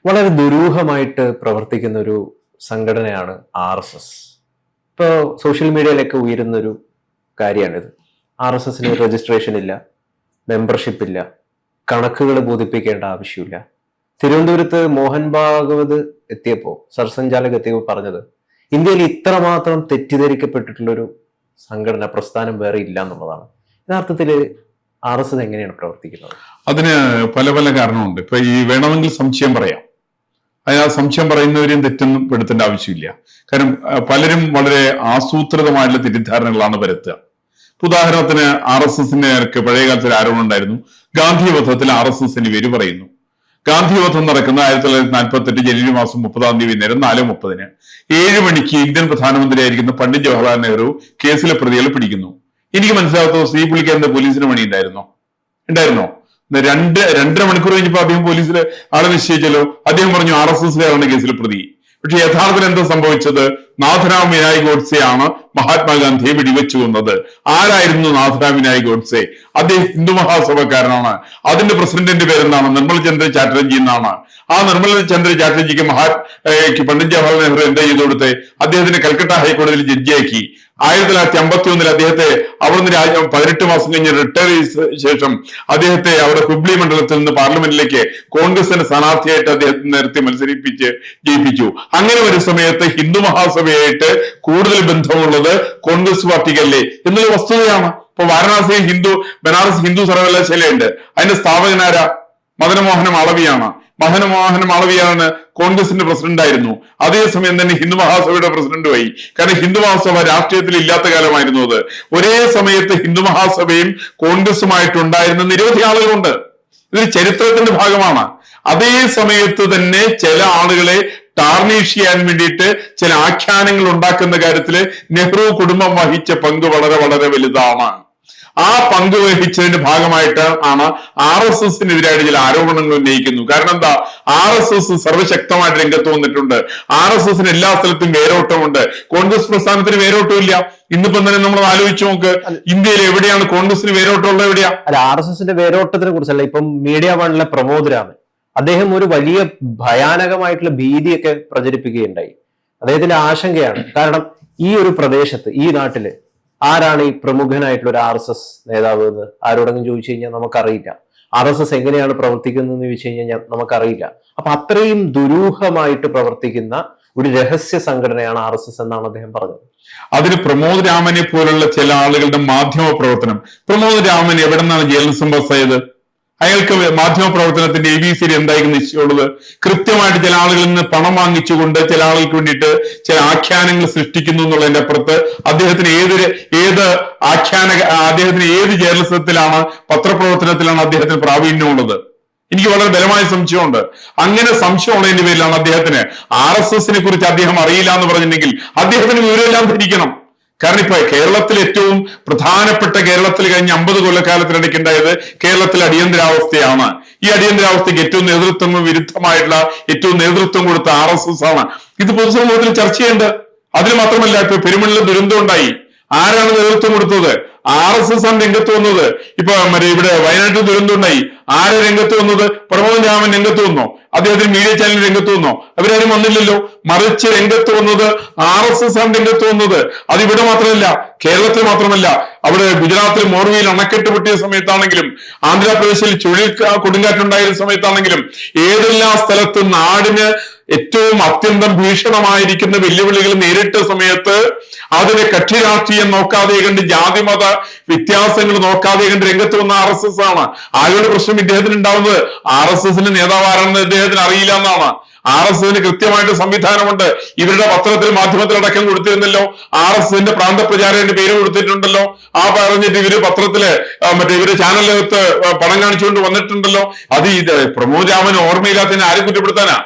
വളരെ ദുരൂഹമായിട്ട് പ്രവർത്തിക്കുന്ന ഒരു സംഘടനയാണ് RSS. ഇപ്പോൾ സോഷ്യൽ മീഡിയയിലൊക്കെ ഉയരുന്ന ഒരു കാര്യമാണിത്. RSSന് രജിസ്ട്രേഷൻ ഇല്ല, മെമ്പർഷിപ്പ് ഇല്ല, കണക്കുകൾ ബോധിപ്പിക്കേണ്ട ആവശ്യമില്ല. തിരുവനന്തപുരത്ത് മോഹൻ ഭാഗവത് എത്തിയപ്പോൾ, സർസഞ്ചാലക് എത്തിയപ്പോൾ പറഞ്ഞത് ഇന്ത്യയിൽ ഇത്രമാത്രം തെറ്റിദ്ധരിക്കപ്പെട്ടിട്ടുള്ളൊരു സംഘടന പ്രസ്ഥാനം വേറെ ഇല്ല എന്നുള്ളതാണ്. യഥാർത്ഥത്തിൽ RSS എങ്ങനെയാണ് പ്രവർത്തിക്കുന്നത്? അതിന് പല പല കാരണമുണ്ട്. ഇപ്പൊ ഈ വേണമെങ്കിൽ സംശയം പറയാം. ആ സംശയം പറയുന്നവരെയും തെറ്റൊന്നും പെടുത്തേണ്ട ആവശ്യമില്ല. കാരണം പലരും വളരെ ആസൂത്രിതമായിട്ടുള്ള തെറ്റിദ്ധാരണകളാണ് പരത്തുക. ഉദാഹരണത്തിന് RSSന്റെ പഴയകാലത്ത് ഒരു ആരോപണം ഉണ്ടായിരുന്നു. ഗാന്ധിവധത്തിൽ RSSന് പേര് പറയുന്നു. ഗാന്ധിവധം നടക്കുന്ന 1948 ജനുവരി മാസം 30 വൈകുന്നേരം 4:30 7 മണിക്ക് ഇന്ത്യൻ പ്രധാനമന്ത്രിയായിരിക്കുന്ന പണ്ഡിറ്റ് ജവഹർലാൽ നെഹ്റു കേസിലെ പ്രതികളെ പിടിക്കുന്നു. എനിക്ക് മനസ്സിലാകാത്ത ഈ പുള്ളിക്കാരന്റെ പോലീസിന് പണി ഉണ്ടായിരുന്നോ? 2.5 മണിക്കൂർ കഴിഞ്ഞപ്പോൾ അദ്ദേഹം പോലീസിലെ ആളെ നിശ്ചയിച്ചല്ലോ. അദ്ദേഹം പറഞ്ഞു RSSകാരാണ് കേസിലെ പ്രതി. പക്ഷെ യഥാർത്ഥത്തിൽ എന്താ സംഭവിച്ചത്? നാഥറാം വിനായ് ഗോഡ്സെയാണ് മഹാത്മാഗാന്ധിയെ വെടിവെച്ചു കൊന്നത്. ആരായിരുന്നു നാഥറാം വിനായ് ഗോഡ്സെ? അദ്ദേഹം ഹിന്ദു മഹാസഭക്കാരനാണ്. അതിന്റെ പ്രസിഡന്റിന്റെ പേരെന്താണ്? നിർമ്മൽ ചന്ദ്ര ചാറ്റർജി എന്നാണ്. ആ നിർമ്മൽ ചന്ദ്ര ചാറ്റർജിക്ക് പണ്ഡിറ്റ് ജവഹർലാൽ നെഹ്റു എന്താ ചെയ്തു കൊടുത്തെ? അദ്ദേഹത്തിന് കൽക്കട്ട ഹൈക്കോടതിയിൽ ജഡ്ജിയാക്കി. 1951 അദ്ദേഹത്തെ അവിടുന്ന് 18 മാസം കഴിഞ്ഞ് റിട്ടയർ ചെയ്ത ശേഷം അദ്ദേഹത്തെ അവിടെ ഹുബ്ലി മണ്ഡലത്തിൽ നിന്ന് പാർലമെന്റിലേക്ക് കോൺഗ്രസിന്റെ സ്ഥാനാർത്ഥിയായിട്ട് അദ്ദേഹത്തെ നിർത്തി മത്സരിപ്പിച്ച് ജയിപ്പിച്ചു. അങ്ങനെ ഒരു സമയത്ത് ഹിന്ദു മഹാസഭയായിട്ട് കൂടുതൽ ബന്ധമുള്ളത് കോൺഗ്രസ് പാർട്ടിക്കല്ലേ എന്നുള്ള വസ്തുതയാണ്. ഇപ്പൊ വാരണാസി ബനാറസ് ഹിന്ദു സർവകലാശാലയുണ്ട്. അതിന്റെ സ്ഥാപകനാരാ? മദനമോഹന മാളവിയാണ്. മദനമോഹന മാളവിയാണ് കോൺഗ്രസിന്റെ പ്രസിഡന്റ് ആയിരുന്നു. അതേസമയം തന്നെ ഹിന്ദു മഹാസഭയുടെ പ്രസിഡന്റുമായി. കാരണം ഹിന്ദു മഹാസഭ രാഷ്ട്രീയത്തിൽ ഇല്ലാത്ത കാലമായിരുന്നു അത്. ഒരേ സമയത്ത് ഹിന്ദു മഹാസഭയും കോൺഗ്രസുമായിട്ടുണ്ടായിരുന്ന നിരവധി ആളുകളുണ്ട്. ഇതൊരു ചരിത്രത്തിന്റെ ഭാഗമാണ്. അതേ സമയത്ത് തന്നെ ചില ആളുകളെ ടാർണിഷ് ചെയ്യാൻ വേണ്ടിയിട്ട് ചില ആഖ്യാനങ്ങൾ ഉണ്ടാക്കുന്ന കാര്യത്തിൽ നെഹ്റു കുടുംബം വഹിച്ച പങ്ക് വളരെ വളരെ വലുതാണ്. ആ പങ്ക് വഹിച്ചതിന്റെ ഭാഗമായിട്ട് ആണ് RSSനെതിരായിട്ട് ചില ആരോപണങ്ങൾ ഉന്നയിക്കുന്നു. കാരണം എന്താ? RSS സർവശക്തമായിട്ട് രംഗത്ത് വന്നിട്ടുണ്ട്. RSSന് എല്ലാ സ്ഥലത്തും വേരോട്ടമുണ്ട്. കോൺഗ്രസ് പ്രസ്ഥാനത്തിന് വേരോട്ടമില്ല. ഇന്നിപ്പം തന്നെ നമ്മൾ ആലോചിച്ച് നോക്ക്, ഇന്ത്യയിൽ എവിടെയാണ് കോൺഗ്രസിന് വേരോട്ടമുള്ളത്? എവിടെയാ? അല്ല, RSSന്റെ വേരോട്ടത്തിനെ കുറിച്ചല്ല. ഇപ്പം മീഡിയ വണ്ണിലെ പ്രമോദ് രാമൻ അദ്ദേഹം ഒരു വലിയ ഭയാനകമായിട്ടുള്ള ഭീതിയൊക്കെ പ്രചരിപ്പിക്കുകയുണ്ടായി. അദ്ദേഹത്തിന്റെ ആശങ്കയാണ്. കാരണം ഈ ഒരു പ്രദേശത്ത്, ഈ നാട്ടില് ആരാണ് ഈ പ്രമുഖനായിട്ടുള്ള ഒരു RSS നേതാവ് എന്ന് ആരോടെങ്കിലും ചോദിച്ചു കഴിഞ്ഞാൽ നമുക്കറിയില്ല. RSS എങ്ങനെയാണ് പ്രവർത്തിക്കുന്നതെന്ന് ചോദിച്ചു കഴിഞ്ഞാൽ നമുക്കറിയില്ല. അപ്പൊ അത്രയും ദുരൂഹമായിട്ട് പ്രവർത്തിക്കുന്ന ഒരു രഹസ്യ സംഘടനയാണ് RSS എന്നാണ് അദ്ദേഹം പറഞ്ഞത്. അതിന് പ്രമോദ് രാമനെ പോലുള്ള ചില ആളുകളുടെ മാധ്യമ പ്രവർത്തനം. പ്രമോദ് രാമൻ എവിടെ നിന്നാണ് ജേർണലിസം പാസ്സായത്? അയാൾക്ക് മാധ്യമ പ്രവർത്തനത്തിന്റെ ABCD എന്തായിരിക്കും നിശ്ചയമുള്ളത്? കൃത്യമായിട്ട് ചില ആളുകളിൽ നിന്ന് പണം വാങ്ങിച്ചുകൊണ്ട് ചില ആളുകൾക്ക് വേണ്ടിയിട്ട് ചില ആഖ്യാനങ്ങൾ സൃഷ്ടിക്കുന്നു എന്നുള്ളതിന്റെ അപ്പുറത്ത് അദ്ദേഹത്തിന് അദ്ദേഹത്തിന് ഏത് ജേർണലിസത്തിലാണ്, പത്രപ്രവർത്തനത്തിലാണ് അദ്ദേഹത്തിന് പ്രാവീണ്യമുള്ളത്? എനിക്ക് വളരെ ബലമായ സംശയമുണ്ട്. അങ്ങനെ സംശയമുള്ളതിന്റെ പേരിലാണ് അദ്ദേഹത്തിന് RSSനെ കുറിച്ച് അദ്ദേഹം അറിയില്ല എന്ന് പറഞ്ഞിട്ടുണ്ടെങ്കിൽ അദ്ദേഹത്തിന് വിവരമെല്ലാം ധരിക്കണം. കാരണം ഇപ്പൊ കേരളത്തിൽ ഏറ്റവും പ്രധാനപ്പെട്ട, കേരളത്തിൽ കഴിഞ്ഞ 50 കൊല്ലക്കാലത്തിനിടയ്ക്ക് ഉണ്ടായത് കേരളത്തിൽ അടിയന്തരാവസ്ഥയാണ്. ഈ അടിയന്തരാവസ്ഥയ്ക്ക് ഏറ്റവും വിരുദ്ധമായിട്ടുള്ള ഏറ്റവും നേതൃത്വം കൊടുത്ത RSS ആണ്. ഇത് പൊതുസമൂഹത്തിൽ ചർച്ച ചെയ്യേണ്ടത്. അതിന് മാത്രമല്ല, ഇപ്പൊ പെരുമണിലെ ദുരന്തം ഉണ്ടായി. ആരാണ് നേതൃത്വം കൊടുത്തത്? RSS ആണ് രംഗത്ത് വന്നത്. ഇപ്പൊ ഇവിടെ വയനാട്ടിൽ ദുരന്തം ഉണ്ടായി. ആരെ രംഗത്ത് വന്നത്? പ്രമോദ് രാമൻ രംഗത്ത് വന്നോ? അദ്ദേഹത്തിന് മീഡിയ ചാനൽ രംഗത്ത് വന്നോ? അവരാരും വന്നില്ലല്ലോ. മറിച്ച് രംഗത്ത് വന്നത് RSS ആണ് രംഗത്ത് വന്നത്. അതിവിടെ മാത്രമല്ല, കേരളത്തിൽ മാത്രമല്ല, അവിടെ ഗുജറാത്തിൽ മോർവിയിൽ അണക്കെട്ട് പൊട്ടിയ സമയത്താണെങ്കിലും, ആന്ധ്രാപ്രദേശിൽ കൊടുങ്കാറ്റുണ്ടായിരുന്ന സമയത്താണെങ്കിലും, ഏതെല്ലാം സ്ഥലത്ത് നാടിന് ഏറ്റവും അത്യന്തം ഭീഷണമായിരിക്കുന്ന വെല്ലുവിളികൾ നേരിട്ട സമയത്ത് അതിനെ കക്ഷി രാഷ്ട്രീയം നോക്കാതെ കണ്ട്, ജാതിമത വ്യത്യാസങ്ങൾ നോക്കാതെ കണ്ട് രംഗത്ത് വന്ന RSS ആണ്. ആരുടെ പ്രശ്നം ഇദ്ദേഹത്തിന് ഉണ്ടാവുന്നത്? RSSന്റെ നേതാവ് ആരാണെന്ന് ഇദ്ദേഹത്തിന് അറിയില്ല എന്നാണ്. RSSന് കൃത്യമായിട്ട് സംവിധാനമുണ്ട്. ഇവരുടെ പത്രത്തിൽ, മാധ്യമത്തിലടക്കം കൊടുത്തിരുന്നല്ലോ. RSSന്റെ പ്രാന്തപ്രചാരകന്റെ പേര് കൊടുത്തിട്ടുണ്ടല്ലോ. ആ പറഞ്ഞിട്ട് ഇവര് പത്രത്തില് ഇവര് ചാനലിനകത്ത് പണം കാണിച്ചുകൊണ്ട് വന്നിട്ടുണ്ടല്ലോ. അത് പ്രമോദ് രാമന് ഓർമ്മയില്ലാത്തതിനെ ആരും കുറ്റപ്പെടുത്താനാ?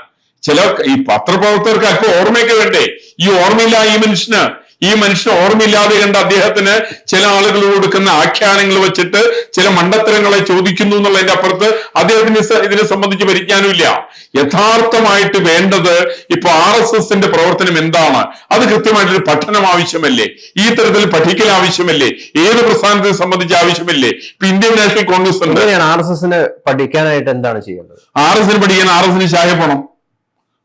ചില ഈ പത്രപ്രവർത്തകർക്ക് അല്പം ഓർമ്മയൊക്കെ വേണ്ടേ? ഈ ഓർമ്മയില്ല ഈ മനുഷ്യന് ഓർമ്മയില്ലാതെ കണ്ട അദ്ദേഹത്തിന് ചില ആളുകൾ കൊടുക്കുന്ന ആഖ്യാനങ്ങൾ വെച്ചിട്ട് ചില മണ്ടത്തരങ്ങളെ ചോദിക്കുന്നു എന്നുള്ളതിന്റെ അപ്പുറത്ത് അദ്ദേഹത്തിന് ഇതിനെ സംബന്ധിച്ച് പരിജ്ഞാനമില്ല. യഥാർത്ഥമായിട്ട് വേണ്ടത് ഇപ്പൊ RSSന്റെ പ്രവർത്തനം എന്താണ്? അത് കൃത്യമായിട്ടൊരു പഠനം ആവശ്യമല്ലേ? ഈ തരത്തിൽ പഠിക്കൽ ആവശ്യമല്ലേ? ഏത് പ്രസ്ഥാനത്തെ സംബന്ധിച്ച് ആവശ്യമല്ലേ? ഇപ്പൊ ഇന്ത്യൻ നാഷണൽ കോൺഗ്രസ് ഉണ്ട്. RSSന് പഠിക്കാനായിട്ട് എന്താണ് ചെയ്യേണ്ടത്? RSSന് പഠിക്കാൻ RSSന് ശാഖ പോണം.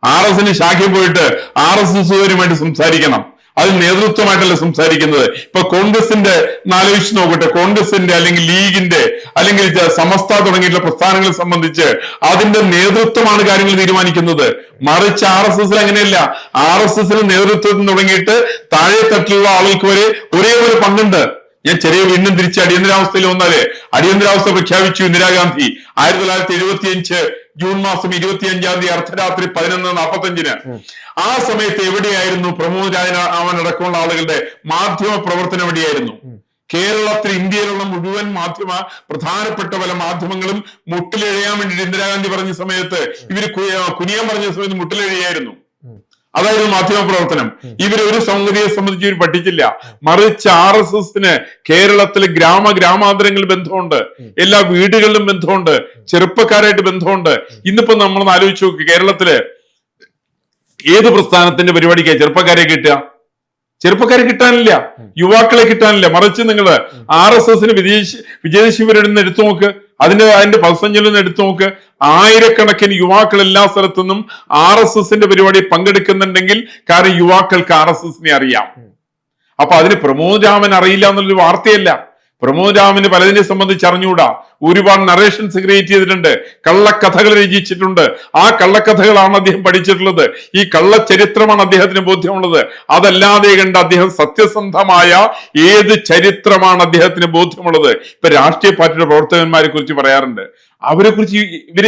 RSന് ശാഖയിൽ പോയിട്ട് RSSകാരുമായിട്ട് സംസാരിക്കണം. അത് നേതൃത്വമായിട്ടല്ല സംസാരിക്കുന്നത്. ഇപ്പൊ കോൺഗ്രസിന്റെ ആലോചിച്ച് നോക്കട്ടെ, കോൺഗ്രസിന്റെ അല്ലെങ്കിൽ ലീഗിന്റെ അല്ലെങ്കിൽ സമസ്ത തുടങ്ങിയിട്ടുള്ള പ്രസ്ഥാനങ്ങളെ സംബന്ധിച്ച് അതിന്റെ നേതൃത്വമാണ് കാര്യങ്ങൾ തീരുമാനിക്കുന്നത്. മറിച്ച് RSSൽ അങ്ങനെയല്ല. RSSന് നേതൃത്വത്തിൽ തുടങ്ങിയിട്ട് താഴെ തട്ടിലുള്ള ആളുകൾക്ക് വരെ ഒരേപോലെ പങ്കുണ്ട്. ഞാൻ വീണ്ടും തിരിച്ച് അടിയന്തരാവസ്ഥയിൽ വന്നാല്, അടിയന്തരാവസ്ഥ പ്രഖ്യാപിച്ചു ഇന്ദിരാഗാന്ധി 1975 ജൂൺ മാസം 25-ാം തീയതി അർദ്ധരാത്രി 11:45. ആ സമയത്ത് എവിടെയായിരുന്നു പ്രമോദ് രാമൻ അടക്കമുള്ള ആളുകളുടെ മാധ്യമ പ്രവർത്തനം? എവിടെയായിരുന്നു? കേരളത്തിൽ, ഇന്ത്യയിലുള്ള മുഴുവൻ പ്രധാനപ്പെട്ട പല മാധ്യമങ്ങളും മുട്ടിലെഴയാൻ വേണ്ടിയിട്ട് ഇന്ദിരാഗാന്ധി പറഞ്ഞ സമയത്ത് ഇവര് കുനിയാൻ പറഞ്ഞ സമയത്ത് മുട്ടിലെഴയായിരുന്നു. അതായിരുന്നു മാധ്യമ പ്രവർത്തനം. ഇവരൊരു സംഗതിയെ സംബന്ധിച്ച് ഇവർ പഠിച്ചില്ല. മറിച്ച് RSSന് കേരളത്തിലെ ഗ്രാമാന്തരങ്ങളിൽ ബന്ധമുണ്ട്, എല്ലാ വീടുകളിലും ബന്ധമുണ്ട്, ചെറുപ്പക്കാരായിട്ട് ബന്ധമുണ്ട്. ഇന്നിപ്പോ നമ്മൾ ആലോചിച്ച് നോക്ക്, കേരളത്തില് ഏത് പ്രസ്ഥാനത്തിന്റെ പരിപാടിക്കാ ചെറുപ്പക്കാരെ കിട്ടുക? ചെറുപ്പക്കാരെ കിട്ടാനില്ല, യുവാക്കളെ കിട്ടാനില്ല. മറിച്ച് നിങ്ങൾ RSSന് വിജയശിവരെന്ന് എടുത്തു നോക്ക്, അതിന്റെ പദസഞ്ചലനം എടുത്തു നോക്ക്. ആയിരക്കണക്കിന് യുവാക്കൾ എല്ലാ സ്ഥലത്തുനിന്നും RSSന്റെ പരിപാടി പങ്കെടുക്കുന്നുണ്ടെങ്കിൽ കാരണം യുവാക്കൾക്ക് RSSനെ അറിയാം. അപ്പൊ അതിന് പ്രമോദ് രാമൻ അറിയില്ല എന്നുള്ളൊരു വാർത്തയല്ല. പ്രമോദ് രാമന് പലതിനെ സംബന്ധിച്ച് അറിഞ്ഞുകൂടാ. ഒരുപാട് നറേഷൻസ് ക്രിയേറ്റ് ചെയ്തിട്ടുണ്ട്, കള്ളക്കഥകൾ രചിച്ചിട്ടുണ്ട്. ആ കള്ളക്കഥകളാണ് അദ്ദേഹം പഠിച്ചിട്ടുള്ളത്. ഈ കള്ളച്ചരിത്രമാണ് അദ്ദേഹത്തിന് ബോധ്യമുള്ളത്. അതല്ലാതെ കണ്ട് അദ്ദേഹം സത്യസന്ധമായ ഏത് ചരിത്രമാണ് അദ്ദേഹത്തിന് ബോധ്യമുള്ളത്? ഇപ്പൊ രാഷ്ട്രീയ പാർട്ടിയുടെ പ്രവർത്തകന്മാരെ കുറിച്ച് പറയാറുണ്ട്. അവരെ കുറിച്ച്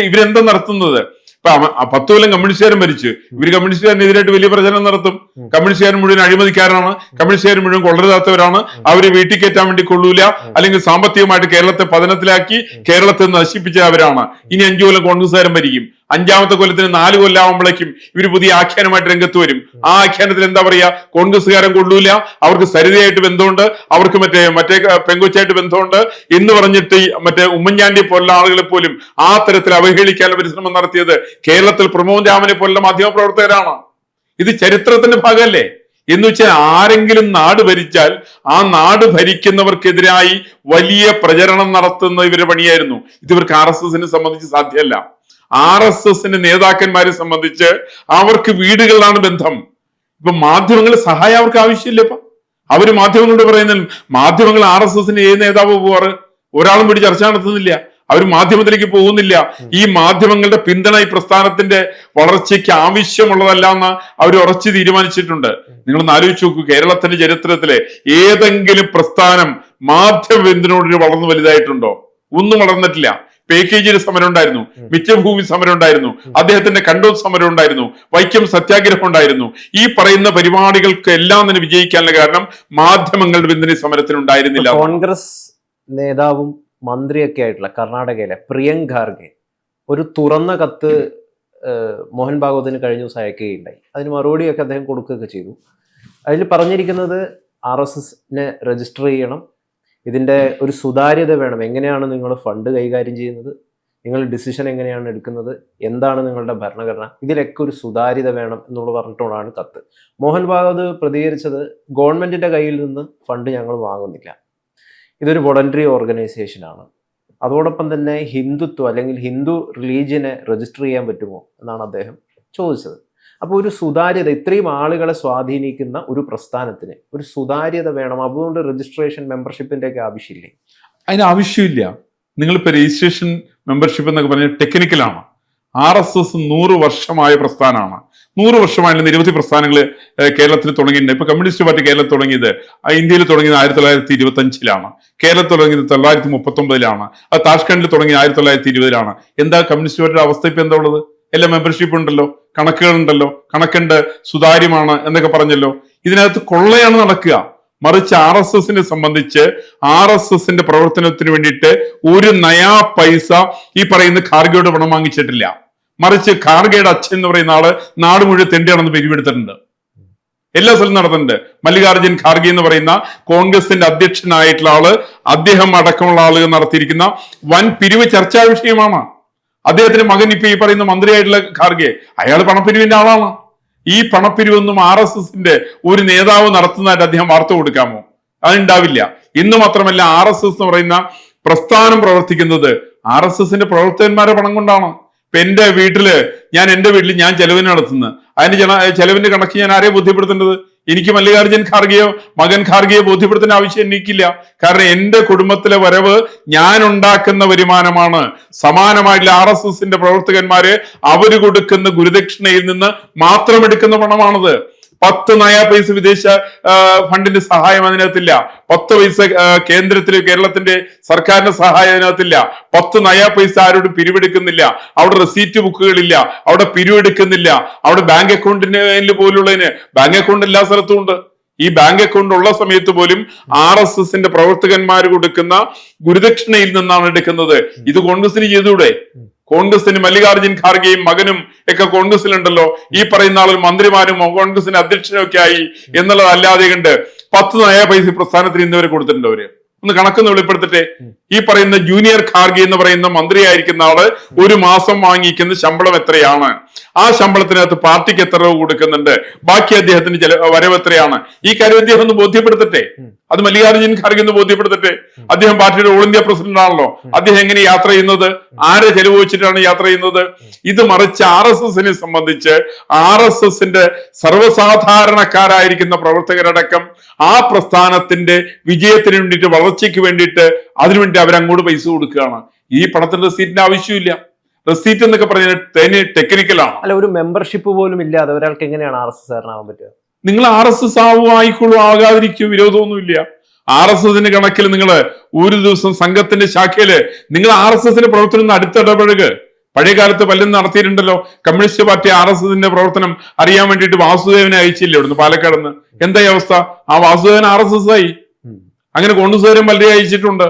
ഇവരെന്താ നടത്തുന്നത്? ഇപ്പൊ 10 കൊല്ലം കമ്മ്യൂണിസ്റ്റുകാരൻ ഭരിച്ചു. ഇവര് കമ്മ്യൂണിസ്റ്റുകാരനെതിരായിട്ട് വലിയ പ്രചരണം നടത്തും. കമ്മ്യൂണിസ്റ്റുകാരൻ മുഴുവൻ അഴിമതിക്കാരാണ്, കമ്മ്യൂണിസ്റ്റുകാർ മുഴുവൻ കൊള്ളരുതാത്തവരാണ്, അവര് വീട്ടിൽ കയറ്റാൻ വേണ്ടി കൊള്ളൂല, അല്ലെങ്കിൽ സാമ്പത്തികമായിട്ട് കേരളത്തെ പതനത്തിലാക്കി കേരളത്തെ നശിപ്പിച്ചവരാണ്. ഇനി 5 കൊല്ലം കോൺഗ്രസ്സുകാരൻ ഭരിക്കും. 5ാമത്തെ കൊല്ലത്തിന് 4 കൊല്ലാവുമ്പോഴേക്കും ഇവര് പുതിയ ആഖ്യാനമായിട്ട് രംഗത്ത് വരും. ആ ആഖ്യാനത്തിൽ എന്താ പറയാ? കോൺഗ്രസ്സുകാരൻ കൊള്ളൂല, അവർക്ക് സരിതയായിട്ട് ബന്ധമുണ്ട്, അവർക്ക് മറ്റേ പെങ്കൊച്ചായിട്ട് ബന്ധമുണ്ട് എന്ന് പറഞ്ഞിട്ട് ഉമ്മൻചാണ്ടി പോലുള്ള ആളുകളെ പോലും ആ തരത്തിൽ അവഹേളിക്കാനുള്ള പരിശ്രമം നടത്തിയത് കേരളത്തിൽ പ്രമോദ് രാമനെ പോലുള്ള മാധ്യമ പ്രവർത്തകരാണ്. ഇത് ചരിത്രത്തിന്റെ ഭാഗമല്ലേ? എന്ന് വെച്ചാൽ ആരെങ്കിലും നാട് ഭരിച്ചാൽ ആ നാട് ഭരിക്കുന്നവർക്കെതിരായി വലിയ പ്രചരണം നടത്തുന്ന ഇവരുടെ പണിയായിരുന്നു. ഇത് ഇവർക്ക് RSSനെ സംബന്ധിച്ച് സാധ്യമല്ല. RSSന്റെ നേതാക്കന്മാരെ സംബന്ധിച്ച് അവർക്ക് വീടുകളിലാണ് ബന്ധം. ഇപ്പൊ മാധ്യമങ്ങൾ സഹായം അവർക്ക് ആവശ്യമില്ല. ഇപ്പൊ അവര് മാധ്യമങ്ങളോട് പറയുന്ന മാധ്യമങ്ങൾ RSSന് ഏത് നേതാവ് പോവാറ്? ഒരാളും കൂടി ചർച്ച നടത്തുന്നില്ല, അവർ മാധ്യമത്തിലേക്ക് പോകുന്നില്ല. ഈ മാധ്യമങ്ങളുടെ പിന്തുണ ഈ പ്രസ്ഥാനത്തിന്റെ വളർച്ചയ്ക്ക് ആവശ്യമുള്ളതല്ല എന്ന് അവർ ഉറച്ചു തീരുമാനിച്ചിട്ടുണ്ട്. നിങ്ങളൊന്ന് ആലോചിച്ച് നോക്കൂ, കേരളത്തിന്റെ ചരിത്രത്തിലെ ഏതെങ്കിലും പ്രസ്ഥാനം മാധ്യമ പിന്തുണയോട് വളർന്നു വലുതായിട്ടുണ്ടോ? ഒന്നും വളർന്നിട്ടില്ല. PKG സമരം ഉണ്ടായിരുന്നു, മിച്ചഭൂമി സമരം ഉണ്ടായിരുന്നു, അദ്ദേഹത്തിന്റെ കണ്ടോത്ത് സമരം ഉണ്ടായിരുന്നു, വൈക്കം സത്യാഗ്രഹം ഉണ്ടായിരുന്നു. ഈ പറയുന്ന പരിപാടികൾക്ക് എല്ലാം തന്നെ വിജയിക്കാനുള്ള കാരണം മാധ്യമങ്ങളുടെ പിന്തുണ സമരത്തിന് ഉണ്ടായിരുന്നില്ല. കോൺഗ്രസ് നേതാവും മന്ത്രിയൊക്കെ ആയിട്ടുള്ള കർണാടകയിലെ പ്രിയങ്ക് ഖാർഗെ ഒരു തുറന്ന കത്ത് മോഹൻ ഭാഗവതിന് കഴിഞ്ഞ ദിവസം അയക്കുകയുണ്ടായി. അതിന് മറുപടിയൊക്കെ അദ്ദേഹം കൊടുക്കുകയൊക്കെ ചെയ്തു. അതിൽ പറഞ്ഞിരിക്കുന്നത് RSSനെ രജിസ്റ്റർ ചെയ്യണം, ഇതിൻ്റെ ഒരു സുതാര്യത വേണം, എങ്ങനെയാണ് നിങ്ങൾ ഫണ്ട് കൈകാര്യം ചെയ്യുന്നത്, നിങ്ങൾ ഡിസിഷൻ എങ്ങനെയാണ് എടുക്കുന്നത്, എന്താണ് നിങ്ങളുടെ ഭരണഘടന, ഇതിലൊക്കെ ഒരു സുതാര്യത വേണം എന്നുള്ളത് പറഞ്ഞിട്ടുള്ളതാണ് കത്ത്. മോഹൻ ഭാഗവത് പ്രതികരിച്ചത് ഗവൺമെൻറ്റിൻ്റെ കയ്യിൽ നിന്ന് ഫണ്ട് ഞങ്ങൾ വാങ്ങുന്നില്ല, ഇതൊരു വോളണ്ടറി ഓർഗനൈസേഷനാണ്, അതോടൊപ്പം തന്നെ ഹിന്ദുത്വം അല്ലെങ്കിൽ ഹിന്ദു റിലീജിയനെ രജിസ്റ്റർ ചെയ്യാൻ പറ്റുമോ എന്നാണ് അദ്ദേഹം ചോദിച്ചത്. അപ്പോൾ ഒരു സുതാര്യത, ഇത്രയും ആളുകളെ സ്വാധീനിക്കുന്ന ഒരു പ്രസ്ഥാനത്തിന് ഒരു സുതാര്യത വേണം. അതുകൊണ്ട് രജിസ്ട്രേഷൻ മെമ്പർഷിപ്പിന്റെ ഒക്കെ ആവശ്യമില്ലേ? അതിന് ആവശ്യമില്ല. നിങ്ങളിപ്പോ രജിസ്ട്രേഷൻ മെമ്പർഷിപ്പ് എന്നൊക്കെ പറഞ്ഞാൽ ടെക്നിക്കലാണ്. RSS 100 വർഷമായ പ്രസ്ഥാനമാണ്. 100 വർഷമായുള്ള നിരവധി പ്രസ്ഥാനങ്ങൾ കേരളത്തിൽ തുടങ്ങിയിട്ടുണ്ട്. ഇപ്പൊ കമ്മ്യൂണിസ്റ്റ് പാർട്ടി കേരളത്തിൽ തുടങ്ങിയത് ഇന്ത്യയിൽ തുടങ്ങിയത് 1925-ലാണ്, കേരളത്തിൽ തുടങ്ങിയത് 1939-ലാണ്, അത് താഷ്കണ്ടിൽ തുടങ്ങിയത് 1920-ലാണ്. എന്താ കമ്മ്യൂണിസ്റ്റ് പാർട്ടിയുടെ അവസ്ഥ ഇപ്പൊ എന്താ ഉള്ളത്? എല്ലാം മെമ്പർഷിപ്പ് ഉണ്ടല്ലോ, കണക്കുകളുണ്ടല്ലോ, കണക്കുണ്ട്, സുതാര്യമാണ് എന്നൊക്കെ പറഞ്ഞല്ലോ. ഇതിനകത്ത് കൊള്ളയാണ് നടക്കുക. മറിച്ച് RSSനെ സംബന്ധിച്ച് RSSന്റെ പ്രവർത്തനത്തിന് വേണ്ടിയിട്ട് ഒരു നയാ പൈസ ഈ പറയുന്ന ഖാർഗെയോട് പണം വാങ്ങിച്ചിട്ടില്ല. മറിച്ച് ഖാർഗെയുടെ അച്ഛൻ എന്ന് പറയുന്ന ആള് നാട് മുഴുവൻ തെണ്ടിയാണെന്ന് പിരിവെടുത്തിട്ടുണ്ട്, എല്ലാ സ്ഥലത്തും നടന്നിട്ടുണ്ട്. മല്ലികാർജുൻ ഖാർഗെ എന്ന് പറയുന്ന കോൺഗ്രസിന്റെ അധ്യക്ഷനായിട്ടുള്ള ആള്, അദ്ദേഹം അടക്കമുള്ള ആളുകൾ നടത്തിയിരിക്കുന്ന വൻ പിരിവ് ചർച്ചാ വിഷയമാണ്. അദ്ദേഹത്തിന്റെ മകൻ ഇപ്പൊ ഈ പറയുന്ന മന്ത്രിയായിട്ടുള്ള ഖാർഗെ, അയാൾ പണപ്പിരിവിന്റെ ആളാണ്. ഈ പണപ്പിരിവൊന്നും RSSന്റെ ഒരു നേതാവ് നടത്തുന്നതായിട്ട് അദ്ദേഹം വാർത്ത കൊടുക്കാമോ? അതുണ്ടാവില്ല. ഇന്ന് മാത്രമല്ല, RSS എന്ന് പറയുന്ന പ്രസ്ഥാനം പ്രവർത്തിക്കുന്നത് RSSന്റെ പ്രവർത്തകന്മാരുടെ പണം കൊണ്ടാണ്. ഇപ്പൊ എന്റെ വീട്ടില് എന്റെ വീട്ടിൽ ഞാൻ ചെലവിന് നടത്തുന്നത്, അതിന്റെ ചെലവിന്റെ കണക്ക് ഞാൻ ആരെയും ബോധ്യപ്പെടുത്തേണ്ടത്? എനിക്ക് മല്ലികാർജ്ജുൻ ഖാർഗെയോ മകൻ ഖാർഗെയോ ബോധ്യപ്പെടുത്തേണ്ട ആവശ്യം എനിക്കില്ല. കാരണം എന്റെ കുടുംബത്തിലെ വരവ് ഞാൻ ഉണ്ടാക്കുന്ന വരുമാനമാണ്. സമാനമായിട്ടുള്ള RSSന്റെ പ്രവർത്തകന്മാര് അവര് കൊടുക്കുന്ന ഗുരുദക്ഷിണയിൽ നിന്ന് മാത്രം എടുക്കുന്ന പണമാണത്. 10 നയാ പൈസ വിദേശ ഫണ്ടിന്റെ സഹായം അതിനകത്തില്ല. 10 പൈസ കേരളത്തിന്റെ സർക്കാരിന്റെ സഹായം അതിനകത്തില്ല. 10 നയാ പൈസ ആരോടും പിരിവെടുക്കുന്നില്ല. അവിടെ റെസീറ്റ് ബുക്കുകളില്ല, അവിടെ പിരിവെടുക്കുന്നില്ല. അവിടെ ബാങ്ക് അക്കൗണ്ടിന് പോലുള്ളതിന് ബാങ്ക് അക്കൗണ്ട് എല്ലാ സ്ഥലത്തും ഉണ്ട്. ഈ ബാങ്ക് അക്കൗണ്ട് ഉള്ള സമയത്ത് പോലും RSSന്റെ പ്രവർത്തകന്മാർ കൊടുക്കുന്ന ഗുരുദക്ഷിണയിൽ നിന്നാണ് എടുക്കുന്നത്. ഇത് കോൺഗ്രസിന് ചെയ്തൂടെ? കോൺഗ്രസിന് മല്ലികാർജ്ജുൻ ഖാർഗെയും മകനും ഒക്കെ കോൺഗ്രസിലുണ്ടല്ലോ. ഈ പറയുന്ന ആളുകൾ മന്ത്രിമാരും കോൺഗ്രസിന്റെ അധ്യക്ഷനും ഒക്കെ ആയി എന്നുള്ളതല്ലാതെ കണ്ട് 10 നയാ പൈസ പ്രസ്ഥാനത്തിന് ഇന്നുവരെ കൊടുത്തിട്ടുണ്ട്. അവര് ഒന്ന് കണക്കൊന്ന് വെളിപ്പെടുത്തട്ടെ. ഈ പറയുന്ന ജൂനിയർ ഖാർഗെ എന്ന് പറയുന്ന മന്ത്രിയായിരിക്കുന്ന ആള് ഒരു മാസം വാങ്ങിക്കുന്ന ശമ്പളം എത്രയാണ്? ആ ശമ്പളത്തിനകത്ത് പാർട്ടിക്ക് എത്ര രൂപ കൊടുക്കുന്നുണ്ട്? ബാക്കി അദ്ദേഹത്തിന് വരവ് എത്രയാണ്? ഈ കാര്യം അദ്ദേഹം ഒന്ന് ബോധ്യപ്പെടുത്തട്ടെ. അത് മല്ലികാർജ്ജുൻ ഖാർഗെ ഒന്ന് ബോധ്യപ്പെടുത്തട്ടെ. അദ്ദേഹം പാർട്ടിയുടെ ഓൾ ഇന്ത്യ പ്രസിഡന്റ് ആണല്ലോ. അദ്ദേഹം എങ്ങനെ യാത്ര ചെയ്യുന്നത്? ആരെ ചെലവ് വെച്ചിട്ടാണ് യാത്ര ചെയ്യുന്നത്? ഇത് മറിച്ച് RSSനെ സംബന്ധിച്ച് RSSന്റെ സർവ്വസാധാരണക്കാരായിരിക്കുന്ന പ്രവർത്തകരടക്കം ആ പ്രസ്ഥാനത്തിന്റെ വിജയത്തിന് വേണ്ടിയിട്ട്, വളർച്ചയ്ക്ക് വേണ്ടിയിട്ട് അതിനുവേണ്ടി അവരങ്ങോട്ട് പൈസ കൊടുക്കുകയാണ്. ഈ പണത്തിന്റെ റെസീറ്റിന്റെ ആവശ്യമില്ല. റെസീറ്റ് എന്നൊക്കെ പറഞ്ഞാൽ ടെക്നിക്കലാണ്. അല്ല, ഒരു മെമ്പർഷിപ്പ് പോലും ഇല്ലാതെ ഒരാൾക്ക് എങ്ങനെയാണ് RSS ആവാൻ പറ്റുക? നിങ്ങൾ RSS ആയിക്കോളൂ, ആകാതിരിക്കും, വിരോധമൊന്നുമില്ല. RSSന്റെ കണക്കിൽ നിങ്ങൾ ഒരു ദിവസം സംഘത്തിന്റെ ശാഖയില് നിങ്ങൾ RSSന്റെ പ്രവർത്തനം അടുത്തിടപഴക്. പഴയ കാലത്ത് പലരും നടത്തിയിട്ടുണ്ടല്ലോ. കമ്മ്യൂണിസ്റ്റ് പാർട്ടി RSSന്റെ പ്രവർത്തനം അറിയാൻ വേണ്ടിയിട്ട് വാസുദേവനെ അയച്ചില്ലേ ഇവിടുന്ന്, പാലക്കാട് നിന്ന്? എന്തായി അവസ്ഥ? ആ വാസുദേവൻ RSS ആയി. അങ്ങനെ കോൺഗ്രസ്സുകാരും പലരെ അയച്ചിട്ടുണ്ട്.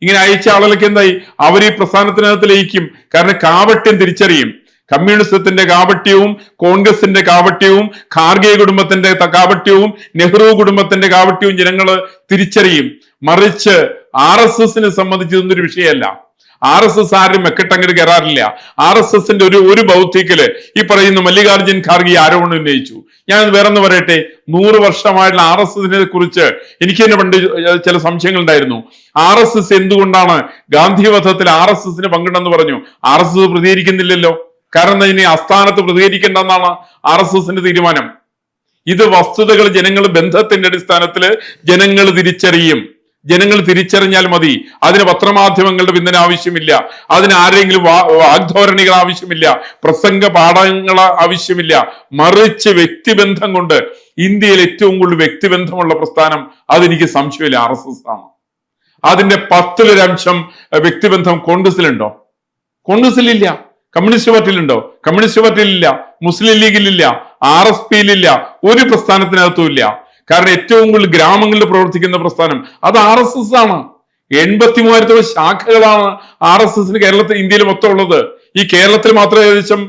ഇങ്ങനെ അയച്ച ആളുകൾക്ക് എന്തായി? അവർ ഈ പ്രസ്ഥാനത്തിനകത്ത് ലയിക്കും. കാരണം കാപട്യം തിരിച്ചറിയും. കമ്മ്യൂണിസത്തിന്റെ കാപട്യവും കോൺഗ്രസിന്റെ കാപട്യവും ഖാർഗെ കുടുംബത്തിന്റെ കാപട്യവും നെഹ്റു കുടുംബത്തിന്റെ കാപട്യവും ജനങ്ങൾ തിരിച്ചറിയും. മറിച്ച് RSSനെ സംബന്ധിച്ച് ഇതൊന്നൊരു വിഷയമല്ല. RSS ആരും മെക്കെട്ടങ്ങട് കയറാറില്ല. RSSന്റെ ഒരു ബൗദ്ധിക്കല് ഈ പറയുന്ന മല്ലികാർജ്ജുൻ ഖാർഗെ ആരോപണം ഉന്നയിച്ചു. ഞാൻ വേറൊന്ന് പറയട്ടെ, 100 വർഷമായിട്ടുള്ള RSSനെ കുറിച്ച് എനിക്ക് തന്നെ പണ്ട് ചില സംശയങ്ങൾ ഉണ്ടായിരുന്നു. RSS എന്തുകൊണ്ടാണ് ഗാന്ധിവധത്തിൽ RSSന് പങ്കിട്ടെന്ന് പറഞ്ഞു? RSS പ്രതികരിക്കുന്നില്ലല്ലോ. കാരണം ഇനി ആസ്ഥാനത്ത് പ്രതികരിക്കേണ്ടെന്നാണ് RSSന്റെ തീരുമാനം. ഇത് വസ്തുതകൾ ജനങ്ങൾ ബന്ധത്തിന്റെ അടിസ്ഥാനത്തിൽ ജനങ്ങൾ തിരിച്ചറിയും. ജനങ്ങൾ തിരിച്ചറിഞ്ഞാൽ മതി. അതിന് പത്രമാധ്യമങ്ങളുടെ പിന്തുണ ആവശ്യമില്ല. അതിന് ആരെങ്കിലും വാഗ്ധോരണികൾ ആവശ്യമില്ല. പ്രസംഗ പാഠങ്ങൾ ആവശ്യമില്ല. മറിച്ച് വ്യക്തിബന്ധം കൊണ്ട് ഇന്ത്യയിൽ ഏറ്റവും കൂടുതൽ വ്യക്തിബന്ധമുള്ള പ്രസ്ഥാനം അതെനിക്ക് സംശയമില്ല RSS ആണ്. അതിന്റെ 10-1 വ്യക്തിബന്ധം കോൺഗ്രസിലുണ്ടോ? കോൺഗ്രസിലില്ല. കമ്മ്യൂണിസ്റ്റ് പാർട്ടിയിലുണ്ടോ? കമ്മ്യൂണിസ്റ്റ് പാർട്ടിയിലില്ല. മുസ്ലിം ലീഗിലില്ല. RSPയിലില്ല. ഒരു പ്രസ്ഥാനത്തിനകത്തും ഇല്ല. കാരണം ഏറ്റവും കൂടുതൽ ഗ്രാമങ്ങളിൽ പ്രവർത്തിക്കുന്ന പ്രസ്ഥാനം അത് RSS ആണ്. 83,000 ശാഖകളാണ് RSSന് ഇന്ത്യയിൽ മൊത്തം ഉള്ളത്. ഈ കേരളത്തിൽ മാത്രം ഏകദേശം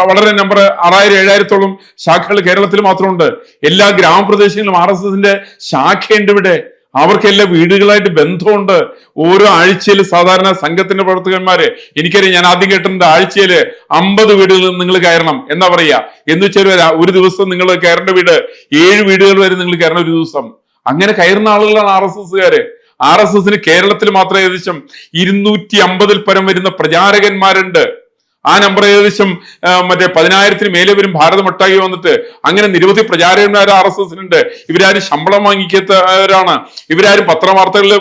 വളരെ നമ്പർ 6,000-7,000-ഓളം ശാഖകൾ കേരളത്തിൽ മാത്രമുണ്ട്. എല്ലാ ഗ്രാമപ്രദേശങ്ങളിലും RSSന്റെ ശാഖയുണ്ട്. ഇവിടെ അവർക്കെല്ലാം വീടുകളായിട്ട് ബന്ധമുണ്ട്. ഓരോ ആഴ്ചയിൽ സാധാരണ സംഘത്തിന്റെ പ്രവർത്തകന്മാര്, എനിക്കറിയാം, ഞാൻ ആദ്യം കേട്ടിട്ടുണ്ട് ആഴ്ചയിൽ 50 വീടുകൾ നിങ്ങൾ കയറണം എന്നാ പറയാ. എന്ന് വെച്ചാൽ ഒരു ദിവസം നിങ്ങൾ കയറേണ്ട വീട് 7 വീടുകൾ വരെ നിങ്ങൾ കയറണം ഒരു ദിവസം. അങ്ങനെ കയറുന്ന ആളുകളാണ് RSSകാര്. RSSന് കേരളത്തിൽ മാത്രം ഏകദേശം 250-ൽ പരം വരുന്ന പ്രചാരകന്മാരുണ്ട്. ആ നമ്പർ ഏകദേശം 10,000-ന് മേലെ വരും ഭാരതമൊട്ടാകെ വന്നിട്ട്. അങ്ങനെ നിരവധി പ്രചാരകന്മാർ RSSനുണ്ട്. ഇവരാരും ശമ്പളം വാങ്ങിക്കാത്തവരാണ്. ഇവരാരും പത്രവാർത്തകളിൽ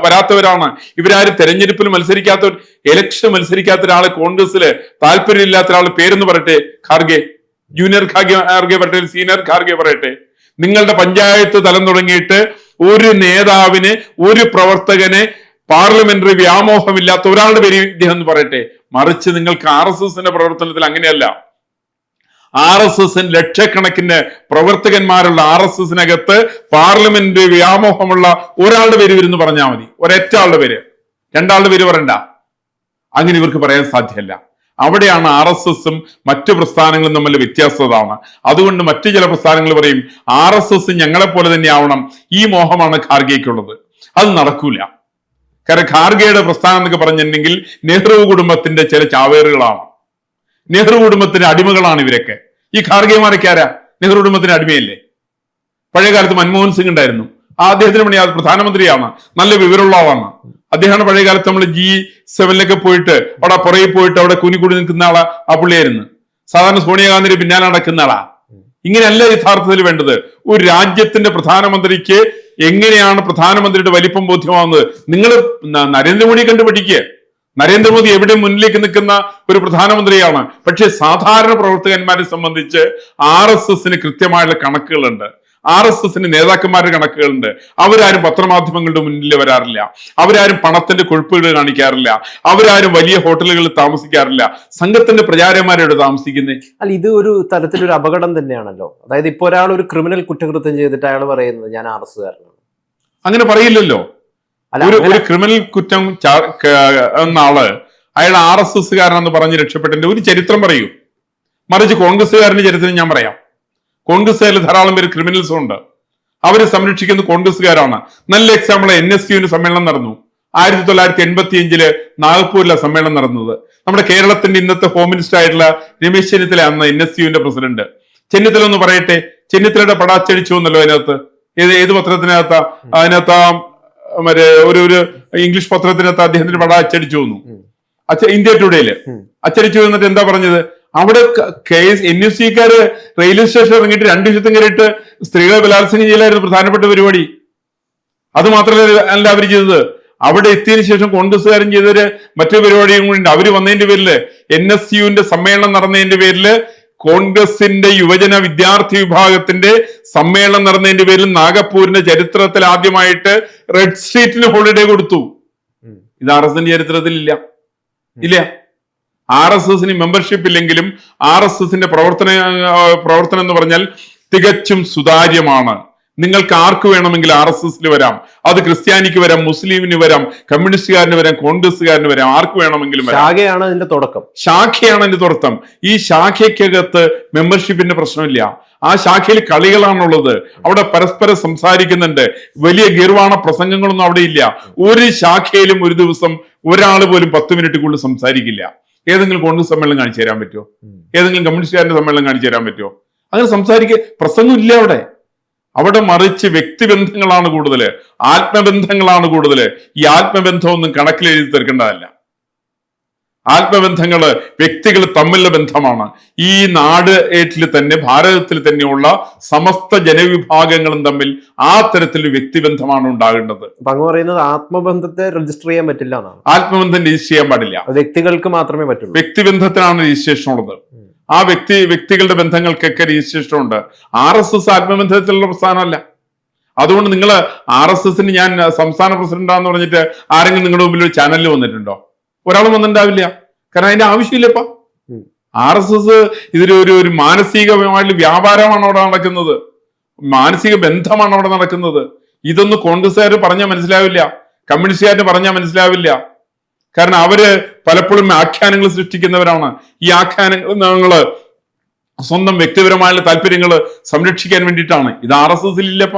വരാത്തവരാണ്. ഇവരാരും തെരഞ്ഞെടുപ്പിൽ മത്സരിക്കാത്തവർ, ഇലക്ഷൻ മത്സരിക്കാത്ത ഒരാളെ കോൺഗ്രസില് താല്പര്യമില്ലാത്ത ഒരാളെ പേരെന്ന് പറയട്ടെ, ഖാർഗെ, ജൂനിയർ ഖാർഗെ പറയട്ടെ, സീനിയർ ഖാർഗെ പറയട്ടെ. നിങ്ങളുടെ പഞ്ചായത്ത് തലം തുടങ്ങിയിട്ട് ഒരു നേതാവിന്, ഒരു പ്രവർത്തകന് പാർലമെന്ററി വ്യാമോഹമില്ലാത്ത ഒരാളുടെ പേര് ഇദ്ദേഹം എന്ന് പറയട്ടെ. മറിച്ച് നിങ്ങൾക്ക് RSSന്റെ പ്രവർത്തനത്തിൽ അങ്ങനെയല്ല. RSSന് ലക്ഷക്കണക്കിന് പ്രവർത്തകന്മാരുള്ള RSSനകത്ത് പാർലമെന്റ് വ്യാമോഹമുള്ള ഒരാളുടെ പേര് വരുന്നു പറഞ്ഞാൽ മതി. ഒരൊറ്റ ആളുടെ പേര്, 2 ആളുടെ പേര് പറയണ്ട. അങ്ങനെ ഇവർക്ക് പറയാൻ സാധ്യമല്ല. അവിടെയാണ് RSSും മറ്റു പ്രസ്ഥാനങ്ങളും തമ്മിൽ വ്യത്യാസതാണ്. അതുകൊണ്ട് മറ്റു ചില പ്രസ്ഥാനങ്ങൾ പറയും RSS ഞങ്ങളെപ്പോലെ തന്നെ ആവണം. ഈ മോഹമാണ് ഖാർഗെക്കുള്ളത്. അത് നടക്കൂല. കാരണം ഖാർഗെയുടെ പ്രസ്ഥാനം എന്നൊക്കെ പറഞ്ഞിട്ടുണ്ടെങ്കിൽ നെഹ്റു കുടുംബത്തിന്റെ ചില ചാവേറുകളാണ്. നെഹ്റു കുടുംബത്തിന്റെ അടിമകളാണ് ഇവരൊക്കെ. ഈ ഖാർഗെമാരൊക്കെ ആരാ? നെഹ്റു കുടുംബത്തിന്റെ അടിമയല്ലേ? പഴയ കാലത്ത് മൻമോഹൻ സിംഗ് ഉണ്ടായിരുന്നു. അദ്ദേഹത്തിന് വേണ്ടി പ്രധാനമന്ത്രിയാണ്, നല്ല വിവരമുള്ള ആളാണ്. അദ്ദേഹമാണ് പഴയ കാലത്ത് നമ്മൾ G7 പോയിട്ട് അവിടെ പുറകെ പോയിട്ട് അവിടെ കുനിക്കൂടി നിൽക്കുന്ന ആളാ ആ പുള്ളിയായിരുന്നു. സാധാരണ സോണിയാഗാന്ധിയുടെ പിന്നാലെ നടക്കുന്ന ആളാ. ഇങ്ങനെയല്ല യഥാർത്ഥത്തിൽ വേണ്ടത്. ഒരു രാജ്യത്തിന്റെ പ്രധാനമന്ത്രിക്ക് എങ്ങനെയാണ് പ്രധാനമന്ത്രിയുടെ വലിപ്പം ബോധ്യമാവുന്നത്? നിങ്ങൾ നരേന്ദ്രമോദിയെ കണ്ടുപിടിക്കുക. നരേന്ദ്രമോദി എവിടെ മുന്നിലേക്ക് നിൽക്കുന്ന ഒരു പ്രധാനമന്ത്രിയാണ്. പക്ഷെ സാധാരണ പ്രവർത്തകന്മാരെ സംബന്ധിച്ച് RSSന് കൃത്യമായുള്ള കണക്കുകളുണ്ട്. RSSന് നേതാക്കന്മാരുടെ കണക്കുകളുണ്ട്. അവരാരും പത്രമാധ്യമങ്ങളുടെ മുന്നിൽ വരാറില്ല. അവരാരും പണത്തിന്റെ കൊഴുപ്പുകൾ കാണിക്കാറില്ല. അവരാരും വലിയ ഹോട്ടലുകളിൽ താമസിക്കാറില്ല. സംഘത്തിന്റെ പ്രചാരന്മാരോട് താമസിക്കുന്നത്. അല്ല, ഇത് ഒരു തരത്തിലൊരു അപകടം തന്നെയാണല്ലോ. അതായത് ഇപ്പൊ ഒരാൾ ഒരു ക്രിമിനൽ കുറ്റകൃത്യം ചെയ്തിട്ട് അയാൾ പറയുന്നത് ഞാൻ RSSകാരനാണ്. അങ്ങനെ പറയില്ലല്ലോ. ഒരു ക്രിമിനൽ കുറ്റം എന്ന ആള് അയാൾ RSSകാരനെന്ന് പറഞ്ഞ് രക്ഷപ്പെട്ടതിന്റെ ഒരു ചരിത്രം പറയൂ. മറിച്ച് കോൺഗ്രസ്സുകാരന്റെ ചരിത്രം ഞാൻ പറയാം. കോൺഗ്രസ്സുകാരിൽ ധാരാളം പേര് ക്രിമിനൽസും ഉണ്ട്. അവരെ സംരക്ഷിക്കുന്ന കോൺഗ്രസ്സുകാരാണ്. നല്ല എക്സാമ്പിൾ NSUവിന് സമ്മേളനം നടന്നു. 1985 നാഗ്പൂരിലെ സമ്മേളനം നടന്നത്. നമ്മുടെ കേരളത്തിന്റെ ഇന്നത്തെ ഹോം മിനിസ്റ്റർ ആയിട്ടുള്ള രമേശ് ചെന്നിത്തല അന്ന് NSUവിന്റെ പ്രസിഡന്റ്. ചെന്നിത്തല ഒന്ന് പറയട്ടെ, ചെന്നിത്തലയുടെ പട അച്ചടിച്ചു എന്നല്ലോ അതിനകത്ത്. ഏത് പത്രത്തിനകത്താ? അതിനകത്ത് മറ്റേ ഒരു ഇംഗ്ലീഷ് പത്രത്തിനകത്ത് അദ്ദേഹത്തിന്റെ പട അച്ചടിച്ചു വന്നു. ഇന്ത്യ ടുഡേയില് അച്ചടിച്ചു എന്നിട്ട് എന്താ പറഞ്ഞത്? അവിടെ NSUക്കാര് റെയിൽവേ സ്റ്റേഷൻ ഇറങ്ങിയിട്ട് 2 ദിവസത്തും കയറിയിട്ട് സ്ത്രീകളെ ബലാത്സംഗം ചെയ്യലായിരുന്നു പ്രധാനപ്പെട്ട പരിപാടി. അത് മാത്രമല്ല അവർ ചെയ്തത്. അവിടെ എത്തിയതിനു ശേഷം കോൺഗ്രസ്സുകാരും ചെയ്തൊരു മറ്റൊരു പരിപാടിയും കൂടി ഉണ്ട്. അവര് വന്നതിന്റെ പേരില് NSUവിന്റെ സമ്മേളനം നടന്നതിന്റെ പേരില് കോൺഗ്രസിന്റെ യുവജന വിദ്യാർത്ഥി വിഭാഗത്തിന്റെ സമ്മേളനം നടന്നതിന്റെ പേരിൽ നാഗപ്പൂരിന്റെ ചരിത്രത്തിൽ ആദ്യമായിട്ട് റെഡ് സ്ട്രീറ്റിന് ഹോളിഡേ കൊടുത്തു. ഇത് RSSന്റെ ചരിത്രത്തിൽ ഇല്ല. RSSന് മെമ്പർഷിപ്പ് ഇല്ലെങ്കിലും RSSന്റെ പ്രവർത്തനം എന്ന് പറഞ്ഞാൽ തികച്ചും സുതാര്യമാണ്. നിങ്ങൾക്ക് ആർക്ക് വേണമെങ്കിൽ RSSൽ വരാം. അത് ക്രിസ്ത്യാനിക്ക് വരാം, മുസ്ലിമിന് വരാം, കമ്മ്യൂണിസ്റ്റുകാരന് വരാം, കോൺഗ്രസ്സുകാരന് വരാം, ആർക്ക് വേണമെങ്കിലും വരാം. ശാഖയാണ് അതിന്റെ തുടക്കം. ഈ ശാഖയ്ക്കകത്ത് മെമ്പർഷിപ്പിന്റെ പ്രശ്നമില്ല. ആ ശാഖയിൽ കളികളാണുള്ളത്. അവിടെ പരസ്പരം സംസാരിക്കുന്നുണ്ട്. വലിയ ഗീർവാണ പ്രസംഗങ്ങളൊന്നും അവിടെ ഇല്ല. ഒരു ശാഖയിലും ഒരു ദിവസം ഒരാൾ പോലും 10 മിനിറ്റ് കൂടുതൽ സംസാരിക്കില്ല. ഏതെങ്കിലും കോൺഗ്രസ് സമ്മേളനം കാണിച്ചു തരാൻ പറ്റുമോ? ഏതെങ്കിലും കമ്മ്യൂണിസ്റ്റുകാരന്റെ സമ്മേളനം കാണിച്ചു തരാൻ പറ്റുമോ? അങ്ങനെ പ്രസംഗം ഇല്ല അവിടെ മറിച്ച് വ്യക്തിബന്ധങ്ങളാണ് കൂടുതല്, ആത്മബന്ധങ്ങളാണ് കൂടുതല്. ഈ ആത്മബന്ധമൊന്നും കണക്കിലെഴുതി തീർക്കേണ്ടതല്ല. ആത്മബന്ധങ്ങള് വ്യക്തികൾ തമ്മിലുള്ള ബന്ധമാണ്. ഈ നാട്ടിൽ തന്നെ, ഭാരതത്തിൽ തന്നെയുള്ള സമസ്ത ജനവിഭാഗങ്ങളും തമ്മിൽ ആ തരത്തിലൊരു വ്യക്തിബന്ധമാണ് ഉണ്ടാകേണ്ടത്. അങ്ങ് പറയുന്നത് ആത്മബന്ധത്തെ രജിസ്റ്റർ ചെയ്യാൻ പറ്റില്ല എന്നാണ്. ആത്മബന്ധം രജിസ്റ്റർ ചെയ്യാൻ പാടില്ല. വ്യക്തികൾക്ക് മാത്രമേ പറ്റുള്ളൂ. വ്യക്തിബന്ധത്തിനാണ് രജിസ്ട്രേഷൻ ഉള്ളത്. ആ വ്യക്തികളുടെ ബന്ധങ്ങൾക്കൊക്കെ രജിസ്ട്രേഷൻ ഉണ്ട്. RSS ആത്മബന്ധത്തിലുള്ള പ്രസ്ഥാനമല്ല. അതുകൊണ്ട് നിങ്ങൾ RSSന് ഞാൻ സംസ്ഥാന പ്രസിഡന്റാന്ന് പറഞ്ഞിട്ട് ആരെങ്കിലും നിങ്ങളുടെ മുമ്പിൽ ഒരു ചാനലിൽ വന്നിട്ടുണ്ടോ? ഒരാളും വന്നിട്ടുണ്ടാവില്ല. കാരണം അതിന്റെ ആവശ്യമില്ലപ്പ. RSS ഒരു മാനസികമായിട്ടുള്ള വ്യാപാരമാണ് അവിടെ നടക്കുന്നത്. മാനസിക ബന്ധമാണ് അവിടെ നടക്കുന്നത്. ഇതൊന്നും കോൺഗ്രസ്സുകാർ പറഞ്ഞാൽ മനസ്സിലാവില്ല, കമ്മ്യൂണിസ്റ്റുകാരന് പറഞ്ഞാൽ മനസ്സിലാവില്ല. കാരണം അവര് പലപ്പോഴും ആഖ്യാനങ്ങൾ സൃഷ്ടിക്കുന്നവരാണ്. ഈ ആഖ്യാനങ്ങൾ സ്വന്തം വ്യക്തിപരമായുള്ള താല്പര്യങ്ങൾ സംരക്ഷിക്കാൻ വേണ്ടിയിട്ടാണ്. ഇത് RSSൽ ഇല്ലപ്പ.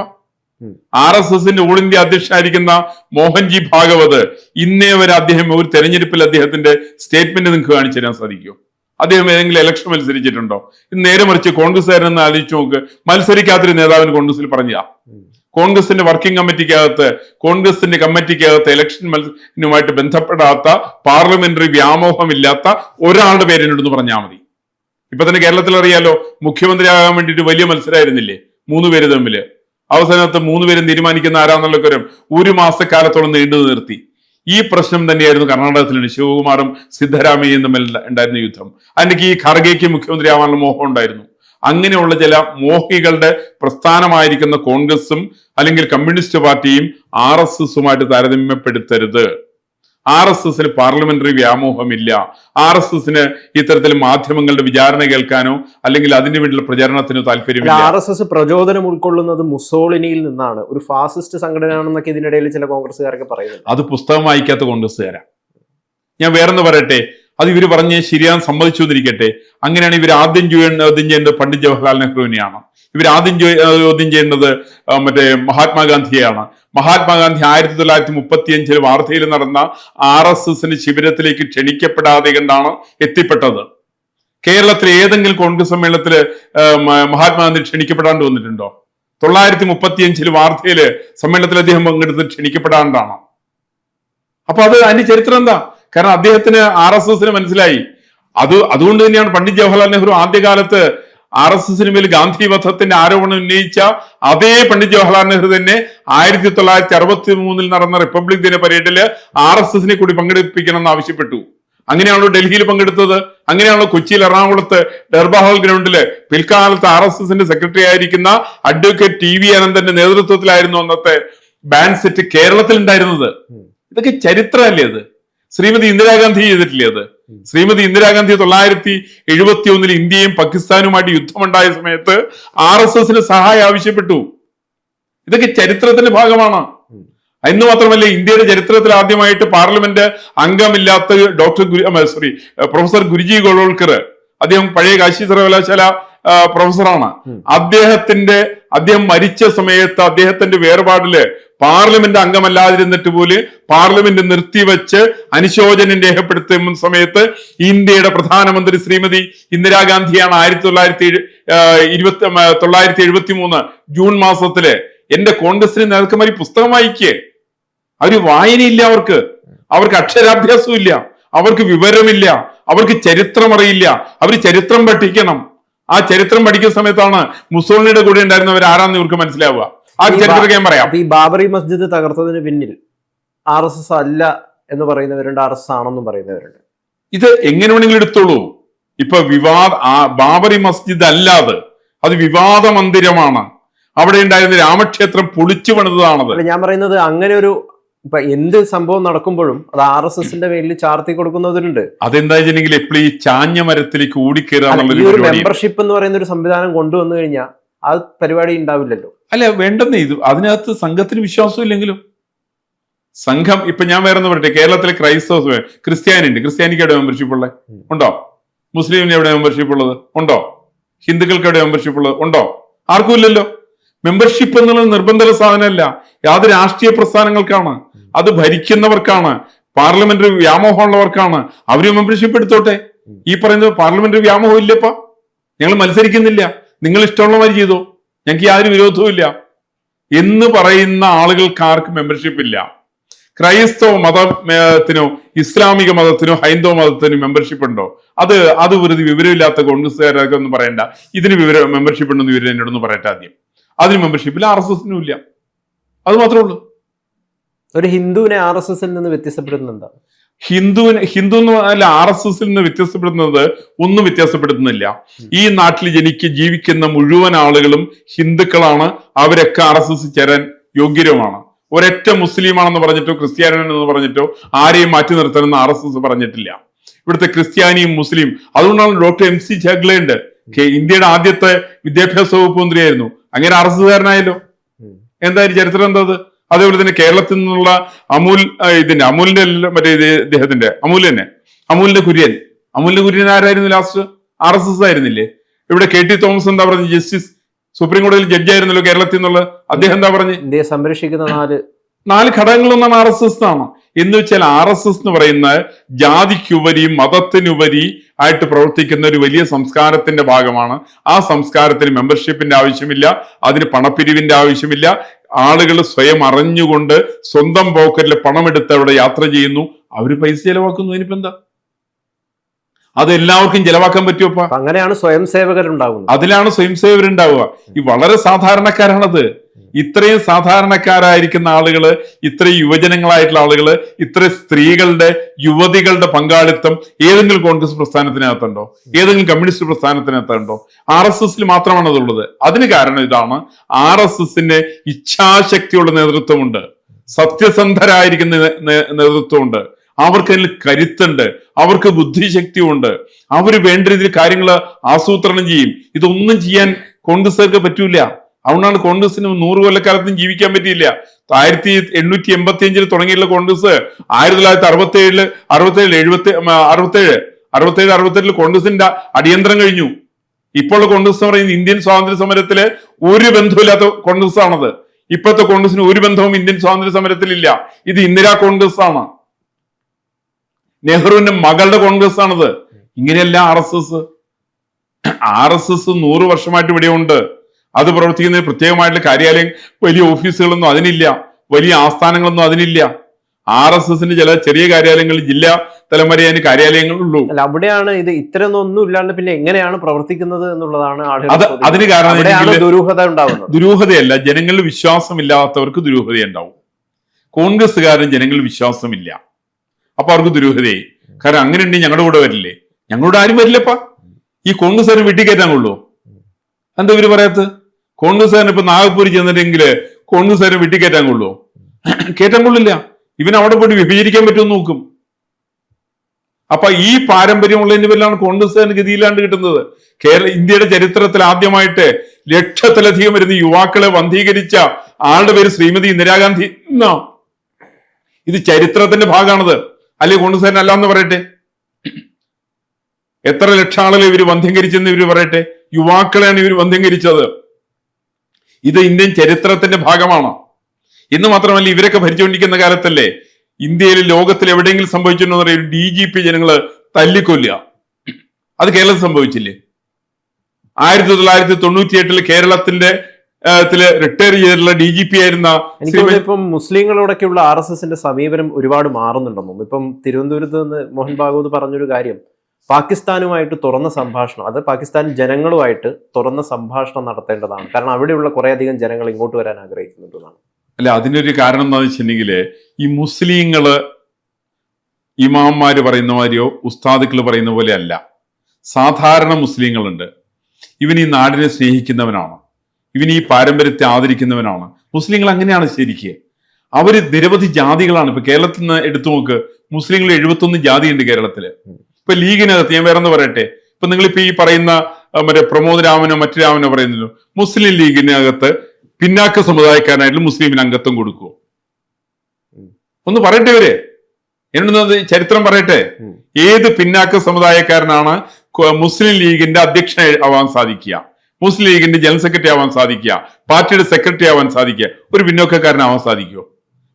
RSSന്റെ ഓൾ ഇന്ത്യ അധ്യക്ഷനായിരിക്കുന്ന മോഹൻജി ഭാഗവത് ഇന്നേ വരെ അദ്ദേഹം ഒരു തെരഞ്ഞെടുപ്പിൽ അദ്ദേഹത്തിന്റെ സ്റ്റേറ്റ്മെന്റ് നിങ്ങൾക്ക് കാണിച്ചു തരാൻ സാധിക്കുമോ? അദ്ദേഹം ഏതെങ്കിലും ഇലക്ഷൻ മത്സരിച്ചിട്ടുണ്ടോ? നേരെ മറിച്ച് കോൺഗ്രസ്സുകാരെന്ന് ആലോചിച്ച് നോക്ക്. മത്സരിക്കാത്തൊരു നേതാവിന് കോൺഗ്രസിൽ പറഞ്ഞ കോൺഗ്രസിന്റെ വർക്കിംഗ് കമ്മിറ്റിക്കകത്ത് ഇലക്ഷനുമായിട്ട് ബന്ധപ്പെടാത്ത, പാർലമെന്ററി വ്യാമോഹമില്ലാത്ത ഒരാളുടെ പേരെന്നോട് പറഞ്ഞാൽ മതി. ഇപ്പൊ തന്നെ കേരളത്തിൽ അറിയാലോ, മുഖ്യമന്ത്രിയാകാൻ വേണ്ടിയിട്ട് വലിയ മത്സരമായിരുന്നില്ലേ 3 പേര് തമ്മില്. അവസാനത്ത് 3 പേരും തീരുമാനിക്കുന്ന ആരാന്നുള്ള കാര്യം 1 മാസക്കാലത്തോളം നീണ്ടു നിർത്തി. ഈ പ്രശ്നം തന്നെയായിരുന്നു കർണാടകത്തിൽ ശിവകുമാറും സിദ്ധരാമയ്യയും തമ്മിൽ ഉണ്ടായിരുന്ന യുദ്ധം. അതിന്റെ ഈ ഖർഗെക്ക് മുഖ്യമന്ത്രി ആവാനുള്ള മോഹം ഉണ്ടായിരുന്നു. അങ്ങനെയുള്ള ചില മോഹികളുടെ പ്രസ്ഥാനമായിരിക്കുന്ന കോൺഗ്രസും അല്ലെങ്കിൽ കമ്മ്യൂണിസ്റ്റ് പാർട്ടിയും RSSുമായിട്ട് താരതമ്യപ്പെടുത്തരുത്. RSSന് പാർലമെന്ററി വ്യാമോഹമില്ല. RSSന് ഇത്തരത്തിൽ മാധ്യമങ്ങളുടെ വിചാരണ കേൾക്കാനോ അല്ലെങ്കിൽ അതിനു വേണ്ടിയുള്ള പ്രചരണത്തിനോ താല്പര്യമില്ല. RSS പ്രചോദനം ഉൾക്കൊള്ളുന്നത് മുസോളിനിയിൽ നിന്നാണ്, ഒരു ഫാസിസ്റ്റ് സംഘടനയാണെന്നൊക്കെ ഇതിനിടയിൽ ചില കോൺഗ്രസ്സുകാരൊക്കെ പറയുന്നത്. അത് പുസ്തകം വായിക്കാത്ത കോൺഗ്രസ്സുകാരാ. ഞാൻ വേറൊന്ന് പറയട്ടെ, അത് ഇവർ പറഞ്ഞ് ശരിയാന്ന് സമ്മതിച്ചു എന്നിരിക്കട്ടെ. അങ്ങനെയാണ് ഇവർ ആദ്യം ചെയ്യേണ്ടത് പണ്ഡിറ്റ് ജവഹർലാൽ നെഹ്റുവിനെയാണ്. ഇവർ ആദ്യം ചോദ്യം ചെയ്യേണ്ടത് മറ്റേ മഹാത്മാഗാന്ധിയെയാണ്. മഹാത്മാഗാന്ധി 1935 വാർധയിൽ നടന്ന RSSന്റെ ശിബിരത്തിലേക്ക് ക്ഷണിക്കപ്പെടാതെ കണ്ടാണ് എത്തിപ്പെട്ടത്. കേരളത്തിൽ ഏതെങ്കിലും കോൺഗ്രസ് സമ്മേളനത്തിൽ മഹാത്മാഗാന്ധി ക്ഷണിക്കപ്പെടാണ്ട് വന്നിട്ടുണ്ടോ? 1935 വാർധയില് സമ്മേളനത്തിൽ അദ്ദേഹം പങ്കെടുത്ത് ക്ഷണിക്കപ്പെടാണ്ടാണ്. അപ്പൊ അതിന്റെ ചരിത്രം എന്താ? കാരണം അദ്ദേഹത്തിന് RSSന് മനസ്സിലായി. അതുകൊണ്ട് തന്നെയാണ് പണ്ഡിറ്റ് ജവഹർലാൽ നെഹ്റു ആദ്യകാലത്ത് RSSന് മേൽ ഗാന്ധി വധത്തിന്റെ ആരോപണം ഉന്നയിച്ച അതേ പണ്ഡിറ്റ് ജവഹർലാൽ നെഹ്റു തന്നെ 1963 നടന്ന റിപ്പബ്ലിക് ദിന പരേഡില് RSSനെ കൂടി പങ്കെടുപ്പിക്കണം എന്ന് ആവശ്യപ്പെട്ടു. അങ്ങനെയാണല്ലോ ഡൽഹിയിൽ പങ്കെടുത്തത്. അങ്ങനെയാണല്ലോ കൊച്ചിയിൽ, എറണാകുളത്ത് ഡർബാ ഹാൾ ഗ്രൗണ്ടില് പിൽക്കാലത്ത് RSSന്റെ സെക്രട്ടറി ആയിരിക്കുന്ന അഡ്വക്കേറ്റ് TV അനന്തന്റെ നേതൃത്വത്തിലായിരുന്നു അന്നത്തെ ബാൻഡ് സെറ്റ് കേരളത്തിൽ ഉണ്ടായിരുന്നത്. ഇതൊക്കെ ചരിത്രമല്ലേ അത്? ശ്രീമതി ഇന്ദിരാഗാന്ധി ചെയ്തിട്ടില്ലേ അത്? ശ്രീമതി ഇന്ദിരാഗാന്ധി 1971 ഇന്ത്യയും പാകിസ്ഥാനുമായിട്ട് യുദ്ധമുണ്ടായ സമയത്ത് RSSന് സഹായം ആവശ്യപ്പെട്ടു. ഇതൊക്കെ ചരിത്രത്തിന്റെ ഭാഗമാണ്. എന്ന് മാത്രമല്ല, ഇന്ത്യയുടെ ചരിത്രത്തിൽ ആദ്യമായിട്ട് പാർലമെന്റ് അംഗമില്ലാത്ത പ്രൊഫസർ ഗുരുജി ഗോൾവൽക്കർ, അദ്ദേഹം പഴയ കാശി സർവകലാശാല പ്രൊഫസറാണ്. അദ്ദേഹം മരിച്ച സമയത്ത് അദ്ദേഹത്തിന്റെ വേർപാടില് പാർലമെന്റ് അംഗമല്ലാതിരുന്നിട്ട് പോലും പാർലമെന്റ് നിർത്തിവെച്ച് അനുശോചനം രേഖപ്പെടുത്തുന്ന സമയത്ത് ഇന്ത്യയുടെ പ്രധാനമന്ത്രി ശ്രീമതി ഇന്ദിരാഗാന്ധിയാണ് 1973 ജൂൺ മാസത്തില് എന്റെ കോൺഗ്രസിന് നേതാക്കന്മാർ പുസ്തകം വായിക്കേ. അവര് വായനയില്ല, അവർക്ക് അക്ഷരാഭ്യാസവും ഇല്ല, അവർക്ക് വിവരമില്ല, അവർക്ക് ചരിത്രം അറിയില്ല. അവർ ചരിത്രം പഠിക്കണം. ആ ചരിത്രം പഠിക്കുന്ന സമയത്താണ് മുസോളിനിയുടെ കൂടെ ഉണ്ടായിരുന്നവർ ആരാന്ന് ഇവർക്ക് മനസ്സിലാവുക. ആ ചരിത്രം ഞാൻ പറയാം. ഈ ബാബറി മസ്ജിദ് തകർത്തതിന് പിന്നിൽ RSS അല്ല എന്ന് പറയുന്നവരുണ്ട്, RSS ആണെന്നും പറയുന്നവരുണ്ട്. ഇത് എങ്ങനെ വേണമെങ്കിലും എടുത്തോളൂ. ഇപ്പൊ ബാബറി മസ്ജിദ് അല്ലാതെ അത് വിവാദ മന്ദിരമാണ്. അവിടെ ഉണ്ടായിരുന്ന രാമക്ഷേത്രം പൊളിച്ചു പണിതാണത്. ഞാൻ പറയുന്നത് അങ്ങനെ ഒരു ഇപ്പൊ എന്ത് സംഭവം നടക്കുമ്പോഴും അത് RSSന്റെ പേരിൽ ചാർത്തി കൊടുക്കുന്നവരുണ്ട്. അതെന്താ വെച്ചിട്ടുണ്ടെങ്കിൽ എപ്പോഴും ഈ ചാഞ്ഞ മരത്തിലേക്ക് ഓടിക്കേറുക. മെമ്പർഷിപ്പ് എന്ന് പറയുന്ന ഒരു സംവിധാനം കൊണ്ടുവന്നു കഴിഞ്ഞാൽ ആ പരിപാടി ഉണ്ടാവില്ലല്ലോ. അല്ല, വേണ്ടെന്നേ. അതിനകത്ത് സംഘത്തിന് വിശ്വാസം ഇല്ലെങ്കിലും സംഘം ഇപ്പൊ ഞാൻ വേറെ പറയട്ടെ, കേരളത്തിലെ ക്രൈസ്തവ ക്രിസ്ത്യാനിക്ക് എവിടെ മെമ്പർഷിപ്പ് ഉള്ളത് ഉണ്ടോ? മുസ്ലിമിന് എവിടെ മെമ്പർഷിപ്പ് ഉള്ളത് ഉണ്ടോ? ഹിന്ദുക്കൾക്ക് എവിടെ മെമ്പർഷിപ്പ് ഉള്ളത് ഉണ്ടോ? ആർക്കും ഇല്ലല്ലോ. മെമ്പർഷിപ്പ് എന്നുള്ളത് നിർബന്ധ സാധനമല്ല. അത് രാഷ്ട്രീയ പ്രസ്ഥാനങ്ങൾക്കാണ്, അത് ഭരിക്കുന്നവർക്കാണ്, പാർലമെന്ററി വ്യാമോഹം ഉള്ളവർക്കാണ്. അവര് മെമ്പർഷിപ്പ് എടുത്തോട്ടെ. ഈ പറയുന്നത് പാർലമെന്ററി വ്യാമോഹം ഇല്ലപ്പ, ഞങ്ങൾ മത്സരിക്കുന്നില്ല, നിങ്ങൾ ഇഷ്ടമുള്ളമാതിരി ചെയ്തോ, ഞങ്ങൾക്ക് യാതൊരു വിരോധവും ഇല്ല എന്ന് പറയുന്ന ആളുകൾക്ക് ആർക്കും മെമ്പർഷിപ്പ് ഇല്ല. ക്രൈസ്തവ മതത്തിനോ ഇസ്ലാമിക മതത്തിനോ ഹൈന്ദവ മതത്തിനോ മെമ്പർഷിപ്പ് ഉണ്ടോ? അത് വെറുതെ വിവരമില്ലാത്ത കോൺഗ്രസ്സുകാരൊക്കെ ഒന്നും പറയണ്ട. ഇതിന് മെമ്പർഷിപ്പ് ഉണ്ടെന്ന് ഇവർ എന്നോടൊന്ന് പറയട്ടെ ആദ്യം. അതിന് മെമ്പർഷിപ്പ് ഇല്ല, RSSനും ഇല്ല. അത് മാത്രമേ ഉള്ളൂ. ഒരു ഹിന്ദുവിനെ RSSൽ നിന്ന് വ്യത്യസ്തപ്പെടുത്തുന്നത് എന്താ? ഹിന്ദു അല്ല, RSSൽ നിന്ന് വ്യത്യസ്തപ്പെടുന്നത് ഒന്നും വ്യത്യാസപ്പെടുത്തുന്നില്ല. ഈ നാട്ടിൽ ജീവിക്കുന്ന മുഴുവൻ ആളുകളും ഹിന്ദുക്കളാണ്. അവരൊക്കെ RSS ചേരാൻ യോഗ്യരുമാണ്. ഒരൊറ്റ മുസ്ലിമാണെന്ന് പറഞ്ഞിട്ടോ ക്രിസ്ത്യാനിയാണെന്ന് പറഞ്ഞിട്ടോ ആരെയും മാറ്റി നിർത്തണമെന്ന് RSS പറഞ്ഞിട്ടില്ല. ഇവിടുത്തെ ക്രിസ്ത്യാനിയും മുസ്ലിം. അതുകൊണ്ടാണ് ഡോക്ടർ MC ജഗ്ലയുണ്ട്, ഇന്ത്യയുടെ ആദ്യത്തെ വിദ്യാഭ്യാസ വകുപ്പ് മന്ത്രിയായിരുന്നു. അങ്ങനെ RSSകാരനായല്ലോ. എന്തായാലും ചരിത്രം എന്താ? അതേപോലെ തന്നെ കേരളത്തിൽ നിന്നുള്ള അമൂലിന്റെ മറ്റേ ഇദ്ദേഹത്തിന്റെ അമൂലിന്റെ കുര്യൻ ആരായിരുന്നു ലാസ്റ്റ്? RSS ആയിരുന്നില്ലേ? ഇവിടെ KT തോമസ് എന്താ പറഞ്ഞു? ജസ്റ്റിസ് സുപ്രീം കോടതിയിൽ ജഡ്ജായിരുന്നല്ലോ കേരളത്തിൽ നിന്നുള്ള അദ്ദേഹം എന്താ പറഞ്ഞു? ഇന്ത്യയെ സംരക്ഷിക്കുന്ന 4 ഘടകങ്ങളൊന്നാണ് RSS എന്നാണ്. എന്ന് വെച്ചാൽ RSS എന്ന് പറയുന്ന ജാതിക്കുപരി മതത്തിനുപരി ആയിട്ട് പ്രവർത്തിക്കുന്ന ഒരു വലിയ സംസ്കാരത്തിന്റെ ഭാഗമാണ്. ആ സംസ്കാരത്തിന് മെമ്പർഷിപ്പിന്റെ ആവശ്യമില്ല, അതിന് പണപ്പിരിവിന്റെ ആവശ്യമില്ല. ആളുകൾ സ്വയം അറിഞ്ഞുകൊണ്ട് സ്വന്തം പോക്കറ്റിൽ പണമെടുത്ത് അവിടെ യാത്ര ചെയ്യുന്നു, അവര് പൈസ ചെലവാക്കുന്നു. അതിനിപ്പോ എന്താ? അത് എല്ലാവർക്കും ചെലവാക്കാൻ പറ്റുമോ? അങ്ങനെയാണ് സ്വയം സേവകരുണ്ടാവുന്നത്. അതിലാണ് സ്വയം സേവകരുണ്ടാവുക. ഈ വളരെ സാധാരണക്കാരാണത്. ഇത്രയും സാധാരണക്കാരായിരിക്കുന്ന ആളുകള്, ഇത്രയും യുവജനങ്ങളായിട്ടുള്ള ആളുകള്, ഇത്രയും സ്ത്രീകളുടെ യുവതികളുടെ പങ്കാളിത്തം ഏതെങ്കിലും കോൺഗ്രസ് പ്രസ്ഥാനത്തിനകത്തുണ്ടോ? ഏതെങ്കിലും കമ്മ്യൂണിസ്റ്റ് പ്രസ്ഥാനത്തിനകത്തുണ്ടോ? RSSൽ മാത്രമാണ് അതുള്ളത്. അതിന് കാരണം ഇതാണ്, RSSന്റെ ഇച്ഛാശക്തിയുള്ള നേതൃത്വമുണ്ട്, സത്യസന്ധരായിരിക്കുന്ന നേതൃത്വമുണ്ട്, അവർക്ക് അതിൽ കരുത്തുണ്ട്, അവർക്ക് ബുദ്ധിശക്തിയുണ്ട്, അവര് വേണ്ട രീതിയിൽ കാര്യങ്ങൾ ആസൂത്രണം ചെയ്യും. ഇതൊന്നും ചെയ്യാൻ കോൺഗ്രസ്സുകാർക്ക് പറ്റൂല. അതുകൊണ്ടാണ് കോൺഗ്രസിന് 100 കൊല്ലക്കാലത്തും ജീവിക്കാൻ പറ്റിയില്ല. 1885 തുടങ്ങിയുള്ള കോൺഗ്രസ് 1967 കോൺഗ്രസിന്റെ അടിയന്തരം കഴിഞ്ഞു. ഇപ്പോൾ കോൺഗ്രസ് എന്ന് പറയുന്നത് ഇന്ത്യൻ സ്വാതന്ത്ര്യ സമരത്തില് ഒരു ബന്ധമില്ലാത്ത കോൺഗ്രസ് ആണത്. ഇപ്പോഴത്തെ കോൺഗ്രസിന് ഒരു ബന്ധവും ഇന്ത്യൻ സ്വാതന്ത്ര്യ സമരത്തിലില്ല. ഇത് ഇന്ദിരാ കോൺഗ്രസ് ആണ്, നെഹ്റുവിന്റെ മകളുടെ കോൺഗ്രസ് ആണത്. ഇങ്ങനെയല്ല RSS 100 വർഷമായിട്ട് ഇവിടെ ഉണ്ട്. അത് പ്രവർത്തിക്കുന്നതിന് പ്രത്യേകമായിട്ടുള്ള കാര്യാലയം, വലിയ ഓഫീസുകളൊന്നും അതിനില്ല, വലിയ ആസ്ഥാനങ്ങളൊന്നും അതിനില്ല. RSSന്റെ ചില ചെറിയ കാര്യാലയങ്ങളിൽ ജില്ലാ തലം വരെ അതിന് കാര്യാലയങ്ങളുള്ളൂ. അല്ല, അവിടെയാണ് ഇത് ഇത്തരമൊന്നും ഇല്ലാണ്ട് പിന്നെ എങ്ങനെയാണ് പ്രവർത്തിക്കുന്നത് എന്നുള്ളതാണ് അതിന് കാരണം ദുരൂഹത ഉണ്ടാവുന്നത്. ദുരൂഹതയല്ല, ജനങ്ങളിൽ വിശ്വാസമില്ലാത്തവർക്ക് ദുരൂഹത ഉണ്ടാവും. കോൺഗ്രസ്സുകാരൻ ജനങ്ങളിൽ വിശ്വാസമില്ല, അപ്പൊ അവർക്ക് ദുരൂഹതയായി. കാരണം അങ്ങനെ ഉണ്ടെങ്കിൽ ഞങ്ങളുടെ കൂടെ വരില്ലേ? ഞങ്ങളോട് ആരും വരില്ലപ്പാ. ഈ കോൺഗ്രസ്സുകാരൻ വെട്ടി കയറ്റാൻ കൊള്ളൂ? എന്താ ഇവര് പറയാത്തത്? കോൺഗ്രസ്സുകാരൻ ഇപ്പൊ നാഗപ്പൂർ ചെന്നിട്ടെങ്കിൽ കോൺഗ്രസ്സുകാരൻ വെട്ടി കയറ്റാൻ കൊള്ളൂ? കയറ്റാൻ കൊള്ളില്ല. ഇവൻ അവിടെ പോയിട്ട് വിഭജിക്കാൻ പറ്റുമെന്ന് നോക്കും. അപ്പൊ ഈ പാരമ്പര്യമുള്ളതിന്റെ പേരിലാണ് കോൺഗ്രസ്സുകാരന് ഗതിയില്ലാണ്ട് കിട്ടുന്നത്. ഇന്ത്യയുടെ ചരിത്രത്തിൽ ആദ്യമായിട്ട് ലക്ഷത്തിലധികം വരുന്ന യുവാക്കളെ വന്ധീകരിച്ച ആളുടെ പേര് ശ്രീമതി ഇന്ദിരാഗാന്ധി എന്നോ. ഇത് ചരിത്രത്തിന്റെ ഭാഗമാണത്. അല്ലെങ്കിൽ കോൺഗ്രസ്സുകാരൻ അല്ല എന്ന് പറയട്ടെ. എത്ര ലക്ഷം ആളുകളെ ഇവര് വന്ധീകരിച്ചെന്ന് ഇവര് പറയട്ടെ. യുവാക്കളെയാണ് ഇവർ വന്ധീകരിച്ചത്. ഇത് ഇന്ത്യൻ ചരിത്രത്തിന്റെ ഭാഗമാണ്. ഇന്ന് മാത്രമല്ല, ഇവരൊക്കെ ഭരിച്ചുകൊണ്ടിരിക്കുന്ന കാലത്തല്ലേ ഇന്ത്യയിൽ ലോകത്തിൽ എവിടെയെങ്കിലും സംഭവിച്ചിട്ടുണ്ടോ എന്ന് പറയുക DGP ജനങ്ങള് തല്ലിക്കൊല്ലുക. അത് കേരളത്തിൽ സംഭവിച്ചില്ലേ? 1998 കേരളത്തിന്റെ റിട്ടയർ ചെയ്തിട്ടുള്ള DGP ആയിരുന്ന ഇപ്പം മുസ്ലിങ്ങളോടൊക്കെയുള്ള RSSന്റെ സമീപനം ഒരുപാട് മാറുന്നുണ്ടെന്നും. ഇപ്പം തിരുവനന്തപുരത്ത് നിന്ന് മോഹൻ ഭാഗവത് പറഞ്ഞൊരു കാര്യം, പാകിസ്ഥാനുമായിട്ട് തുറന്ന സംഭാഷണം, അത് പാകിസ്ഥാൻ ജനങ്ങളുമായിട്ട് തുറന്ന സംഭാഷണം നടത്തേണ്ടതാണ്. കാരണം അവിടെയുള്ള കുറേയധികം ജനങ്ങൾ ഇങ്ങോട്ട് വരാൻ ആഗ്രഹിക്കുന്നുണ്ടെന്നാണ്. അല്ല, അതിനൊരു കാരണം എന്താണെന്ന് വെച്ചിട്ടുണ്ടെങ്കിൽ, ഈ മുസ്ലിങ്ങള് ഇമാംമാര് പറയുന്ന മാതിരിയോ ഉസ്താദുക്കൾ പറയുന്ന പോലെ അല്ല. സാധാരണ മുസ്ലിങ്ങളുണ്ട്. ഇവൻ ഈ നാടിനെ സ്നേഹിക്കുന്നവനാണ്, ഇവൻ ഈ പാരമ്പര്യത്തെ ആദരിക്കുന്നവനാണ്. മുസ്ലിങ്ങൾ അങ്ങനെയാണ് ശരിക്ക്. അവര് നിരവധി ജാതികളാണ്. ഇപ്പൊ കേരളത്തിൽ നിന്ന് എടുത്തു നോക്ക്, മുസ്ലിങ്ങൾ 71 ജാതിയുണ്ട് കേരളത്തില്. ഇപ്പൊ ലീഗിനകത്ത് ഞാൻ വേറെ ഒന്ന് പറയട്ടെ, ഇപ്പൊ നിങ്ങളിപ്പോ ഈ പറയുന്ന മറ്റേ പ്രമോദ് രാമനോ മറ്റു രാമനോ പറയുന്നല്ലോ, മുസ്ലിം ലീഗിനകത്ത് പിന്നാക്ക സമുദായക്കാരനായിട്ടുള്ള മുസ്ലിമിന് അംഗത്വം കൊടുക്കുവോ? ഒന്ന് പറയട്ടെ ഇവര്, എന്നോട് ചരിത്രം പറയട്ടെ. ഏത് പിന്നാക്ക സമുദായക്കാരനാണ് മുസ്ലിം ലീഗിന്റെ അധ്യക്ഷൻ ആവാൻ സാധിക്കുക, മുസ്ലിം ലീഗിന്റെ ജനറൽ സെക്രട്ടറി ആവാൻ സാധിക്കുക, പാർട്ടിയുടെ സെക്രട്ടറി ആവാൻ സാധിക്കുക? ഒരു പിന്നോക്കക്കാരനാവാൻ സാധിക്കുമോ?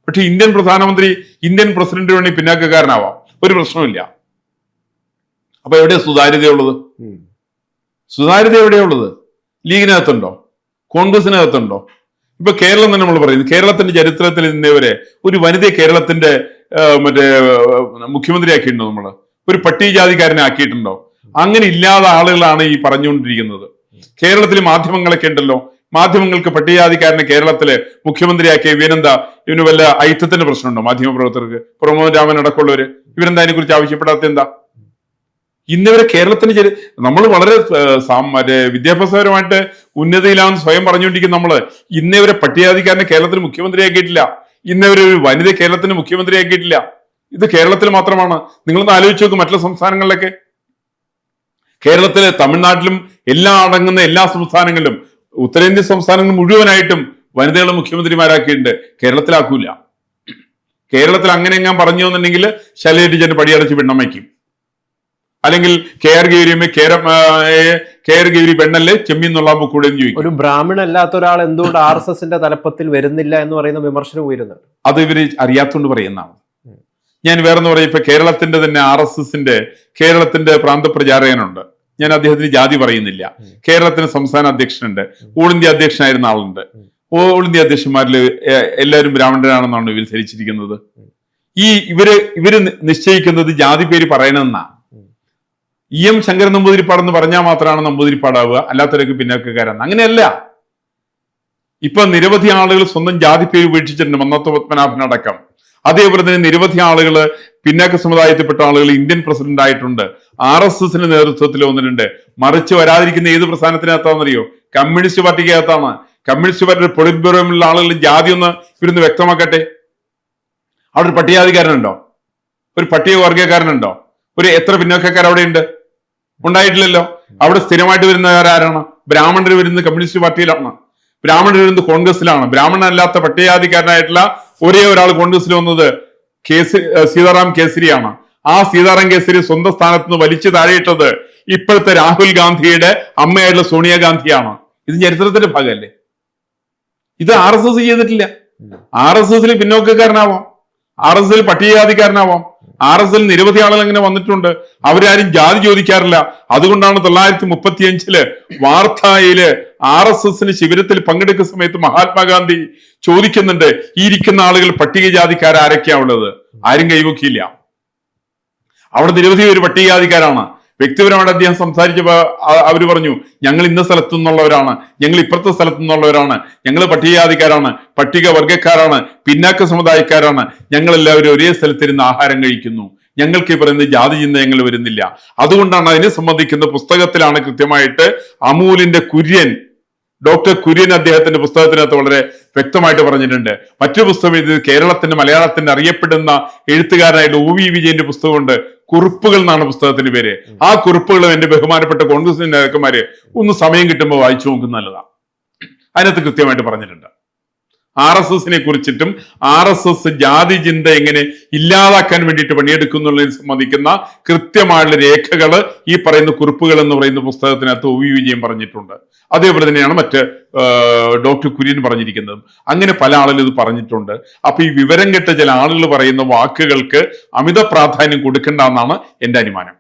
പക്ഷെ ഇന്ത്യൻ പ്രധാനമന്ത്രി, ഇന്ത്യൻ പ്രസിഡന്റ് വേണ്ടി പിന്നാക്കക്കാരനാവാം, ഒരു പ്രശ്നമില്ല. അപ്പൊ എവിടെയാ സുതാര്യതയുള്ളത്? സുതാര്യത എവിടെയുള്ളത്? ലീഗിനകത്തുണ്ടോ? കോൺഗ്രസിനകത്തുണ്ടോ? ഇപ്പൊ കേരളം തന്നെ നമ്മൾ പറയുന്നത്, കേരളത്തിന്റെ ചരിത്രത്തിൽ ഇന്നേവരെ ഒരു വനിതയെ കേരളത്തിന്റെ മുഖ്യമന്ത്രി ആക്കിയിട്ടുണ്ടോ? നമ്മള് ഒരു പട്ടികജാതിക്കാരനെ ആക്കിയിട്ടുണ്ടോ? അങ്ങനെ ഇല്ലാത്ത ആളുകളാണ് ഈ പറഞ്ഞുകൊണ്ടിരിക്കുന്നത്. കേരളത്തിൽ മാധ്യമങ്ങളൊക്കെ ഉണ്ടല്ലോ, മാധ്യമങ്ങൾക്ക് പട്ടികജാതിക്കാരനെ കേരളത്തിലെ മുഖ്യമന്ത്രിയാക്കിയ ഇവനെന്താ, ഇവന് വല്ല ഐക്യത്തിന്റെ പ്രശ്നമുണ്ടോ? മാധ്യമ പ്രവർത്തകർക്ക്, പ്രമോദ് രാമൻ അടക്കമുള്ളവര് ഇവരെന്താ അതിനെ കുറിച്ച് ആവശ്യപ്പെടാത്ത? എന്താ ഇന്നിവരെ കേരളത്തിന് നമ്മൾ വളരെ വിദ്യാഭ്യാസപരമായിട്ട് ഉന്നതിയിലാണെന്ന് സ്വയം പറഞ്ഞുകൊണ്ടിരിക്കുന്ന നമ്മള് ഇന്നേവരെ പട്ടികജാതിക്കാരനെ കേരളത്തിന് മുഖ്യമന്ത്രിയാക്കിയിട്ടില്ല. ഇന്നേവരെ ഒരു വനിത കേരളത്തിന് മുഖ്യമന്ത്രിയാക്കിയിട്ടില്ല. ഇത് കേരളത്തിൽ മാത്രമാണ്. നിങ്ങളൊന്ന് ആലോചിച്ച് നോക്കും, മറ്റുള്ള സംസ്ഥാനങ്ങളിലൊക്കെ. കേരളത്തിലെ തമിഴ്നാട്ടിലും എല്ലാം അടങ്ങുന്ന എല്ലാ സംസ്ഥാനങ്ങളിലും, ഉത്തരേന്ത്യൻ സംസ്ഥാനങ്ങൾ മുഴുവനായിട്ടും വനിതകളെ മുഖ്യമന്ത്രിമാരാക്കിയിട്ടുണ്ട്. കേരളത്തിലാക്കൂല. കേരളത്തിൽ അങ്ങനെ എങ്ങാൻ പറഞ്ഞു എന്നുണ്ടെങ്കിൽ ശൈലജ ടീച്ചറിന്റെ പടിയടച്ച് പെണ്ണമ്മയ്ക്കും, അല്ലെങ്കിൽ കെയർ ഗൗരി പെണ്ണല്ലേ ചെമ്മീൻ എന്നുള്ള കൂടെ ചോദിക്കും. ഒരു ബ്രാഹ്മണ അല്ലാത്ത ഒരാൾ എന്തുകൊണ്ട് RSSന്റെ തലപ്പത്തിൽ വരുന്നില്ല എന്ന് പറയുന്ന വിമർശനം ഉയരുന്നുണ്ട്. അത് ഇവര് അറിയാത്തോണ്ട് പറയുന്നതാണ്. ഞാൻ വേറെന്ന് പറയും, ഇപ്പൊ കേരളത്തിന്റെ തന്നെ RSSന്റെ കേരളത്തിന്റെ പ്രാന്തപ്രചാരകനുണ്ട്. ഞാൻ അദ്ദേഹത്തിന് ജാതി പറയുന്നില്ല. കേരളത്തിന് സംസ്ഥാന അധ്യക്ഷനുണ്ട്, ഓൾ ഇന്ത്യ അധ്യക്ഷനായിരുന്ന ആളുണ്ട്. ഓൾ ഇന്ത്യ അധ്യക്ഷന്മാരിൽ എല്ലാവരും ബ്രാഹ്മണരാണെന്നാണ് ഇവർ ധരിച്ചിരിക്കുന്നത്. ഇവര് നിശ്ചയിക്കുന്നത് ജാതി പേര് പറയണമെന്നാണ്. EM ശങ്കരൻ നമ്പൂതിരിപ്പാടെന്ന് പറഞ്ഞാൽ മാത്രമാണ് നമ്പൂതിരിപ്പാടാവുക, അല്ലാത്തവരൊക്കെ പിന്നോക്കക്കാരാണ്. അങ്ങനെയല്ല. ഇപ്പൊ നിരവധി ആളുകൾ സ്വന്തം ജാതി പേര് ഉപേക്ഷിച്ചിട്ടുണ്ട്, മന്നത്ത് പത്മനാഭൻ അടക്കം. അതേപോലെ തന്നെ നിരവധി ആളുകൾ, പിന്നാക്ക സമുദായത്തിൽപ്പെട്ട ആളുകൾ ഇന്ത്യൻ പ്രസിഡന്റ് ആയിട്ടുണ്ട്. RSSന്റെ നേതൃത്വത്തിൽ വന്നിട്ടുണ്ട്. മറിച്ച് വരാതിരിക്കുന്ന ഏത് പ്രസ്ഥാനത്തിനകത്താണെന്നറിയോ? കമ്മ്യൂണിസ്റ്റ് പാർട്ടിക്കകത്താണ്. കമ്മ്യൂണിസ്റ്റ് പാർട്ടിയുടെ പൊളിറ്റ് ബ്യൂറോയിലുള്ള ആളുകൾ ജാതി ഒന്ന് ഇവരൊന്ന് വ്യക്തമാക്കട്ടെ. അവിടെ ഒരു പട്ടികജാതിക്കാരനുണ്ടോ? ഒരു പട്ടികവർഗക്കാരനുണ്ടോ? ഒരു എത്ര പിന്നോക്കക്കാർ അവിടെ ഉണ്ട്? ഉണ്ടായിട്ടില്ലല്ലോ. അവിടെ സ്ഥിരമായിട്ട് വരുന്നവരാരാണ്? ബ്രാഹ്മണർ വരുന്നത് കമ്മ്യൂണിസ്റ്റ് പാർട്ടിയിലാണ്, ബ്രാഹ്മണർ വരുന്നത് കോൺഗ്രസിലാണ്. ബ്രാഹ്മണനല്ലാത്ത പട്ടികജാതിക്കാരനായിട്ടുള്ള ഒരേ ഒരാൾ കോൺഗ്രസിൽ വന്നത് സീതാറാം കേസരിയാണ്. ആ സീതാറാം കേസരി സ്വന്തം സ്ഥാനത്ത് നിന്ന് വലിച്ചു താഴെയിട്ടത് ഇപ്പോഴത്തെ രാഹുൽ ഗാന്ധിയുടെ അമ്മയായിട്ടുള്ള സോണിയാഗാന്ധിയാണ്. ഇത് ചരിത്രത്തിന്റെ ഭാഗമല്ലേ? ഇത് RSS ചെയ്തിട്ടില്ല. RSSൽ പിന്നോക്കക്കാരനാവാം, RSSൽ പട്ടികജാതിക്കാരനാവാം. RSSൽ നിരവധി ആളുകൾ അങ്ങനെ വന്നിട്ടുണ്ട്. അവരാരും ജാതി ചോദിക്കാറില്ല. അതുകൊണ്ടാണ് 1935 വാർധായില് RSSന് ശിബിരത്തിൽ പങ്കെടുക്കുന്ന സമയത്ത് മഹാത്മാഗാന്ധി ചോദിക്കുന്നുണ്ട്, ഈ ഇരിക്കുന്ന ആളുകൾ പട്ടികജാതിക്കാരാരൊക്കെയാ ഉള്ളത്? ആരും കൈവക്കിയില്ല. അവിടെ നിരവധി പേര് പട്ടികജാതിക്കാരാണ്. വ്യക്തിപരമായിട്ട് അദ്ദേഹം സംസാരിച്ചപ്പോ അവര് പറഞ്ഞു, ഞങ്ങൾ ഇന്ന സ്ഥലത്തു നിന്നുള്ളവരാണ്, ഞങ്ങൾ ഇപ്പുറത്തെ സ്ഥലത്തു നിന്നുള്ളവരാണ്, ഞങ്ങൾ പട്ടികജാതിക്കാരാണ്, പട്ടികവർഗക്കാരാണ്, പിന്നാക്ക സമുദായക്കാരാണ്, ഞങ്ങൾ എല്ലാവരും ഒരേ സ്ഥലത്തിരുന്ന് ആഹാരം കഴിക്കുന്നു, ഞങ്ങൾക്ക് ഈ പറയുന്ന ജാതി ചിന്ത ഞങ്ങൾ വരുന്നില്ല. അതുകൊണ്ടാണ് അതിനെ സംബന്ധിക്കുന്ന പുസ്തകത്തിലാണ് കൃത്യമായിട്ട് അമൂലിന്റെ കുര്യൻ, ഡോക്ടർ കുര്യൻ അദ്ദേഹത്തിന്റെ പുസ്തകത്തിനകത്ത് വളരെ വ്യക്തമായിട്ട് പറഞ്ഞിട്ടുണ്ട്. മറ്റൊരു പുസ്തകം ഇത് കേരളത്തിന്റെ മലയാളത്തിന്റെ അറിയപ്പെടുന്ന എഴുത്തുകാരനായിട്ട് OV വിജയന്റെ പുസ്തകമുണ്ട്, കുറിപ്പുകൾ എന്നാണ് പുസ്തകത്തിന്റെ പേര്. ആ കുറിപ്പുകളും എന്റെ ബഹുമാനപ്പെട്ട കോൺഗ്രസ് നേതാക്കന്മാര് ഒന്ന് സമയം കിട്ടുമ്പോൾ വായിച്ചു നോക്കുന്നത് നല്ലതാണ്. അതിനകത്ത് കൃത്യമായിട്ട് പറഞ്ഞിട്ടുണ്ട് RSSനെ കുറിച്ചിട്ടും RSS ജാതി ചിന്ത എങ്ങനെ ഇല്ലാതാക്കാൻ വേണ്ടിയിട്ട് പണിയെടുക്കുന്നുള്ളതിനെ സംബന്ധിക്കുന്ന കൃത്യമായുള്ള രേഖകള് ഈ പറയുന്ന കുറിപ്പുകൾ എന്ന് പറയുന്ന പുസ്തകത്തിനകത്ത് OV വിജയൻ പറഞ്ഞിട്ടുണ്ട്. അതേപോലെ തന്നെയാണ് മറ്റ് ഡോക്ടർ കുര്യൻ പറഞ്ഞിരിക്കുന്നത്. അങ്ങനെ പല ആളുകളും ഇത് പറഞ്ഞിട്ടുണ്ട്. അപ്പൊ ഈ വിവരം കെട്ട ചില ആളുകൾ പറയുന്ന വാക്കുകൾക്ക് അമിത പ്രാധാന്യം കൊടുക്കേണ്ട എന്നാണ് എന്റെ അനുമാനം.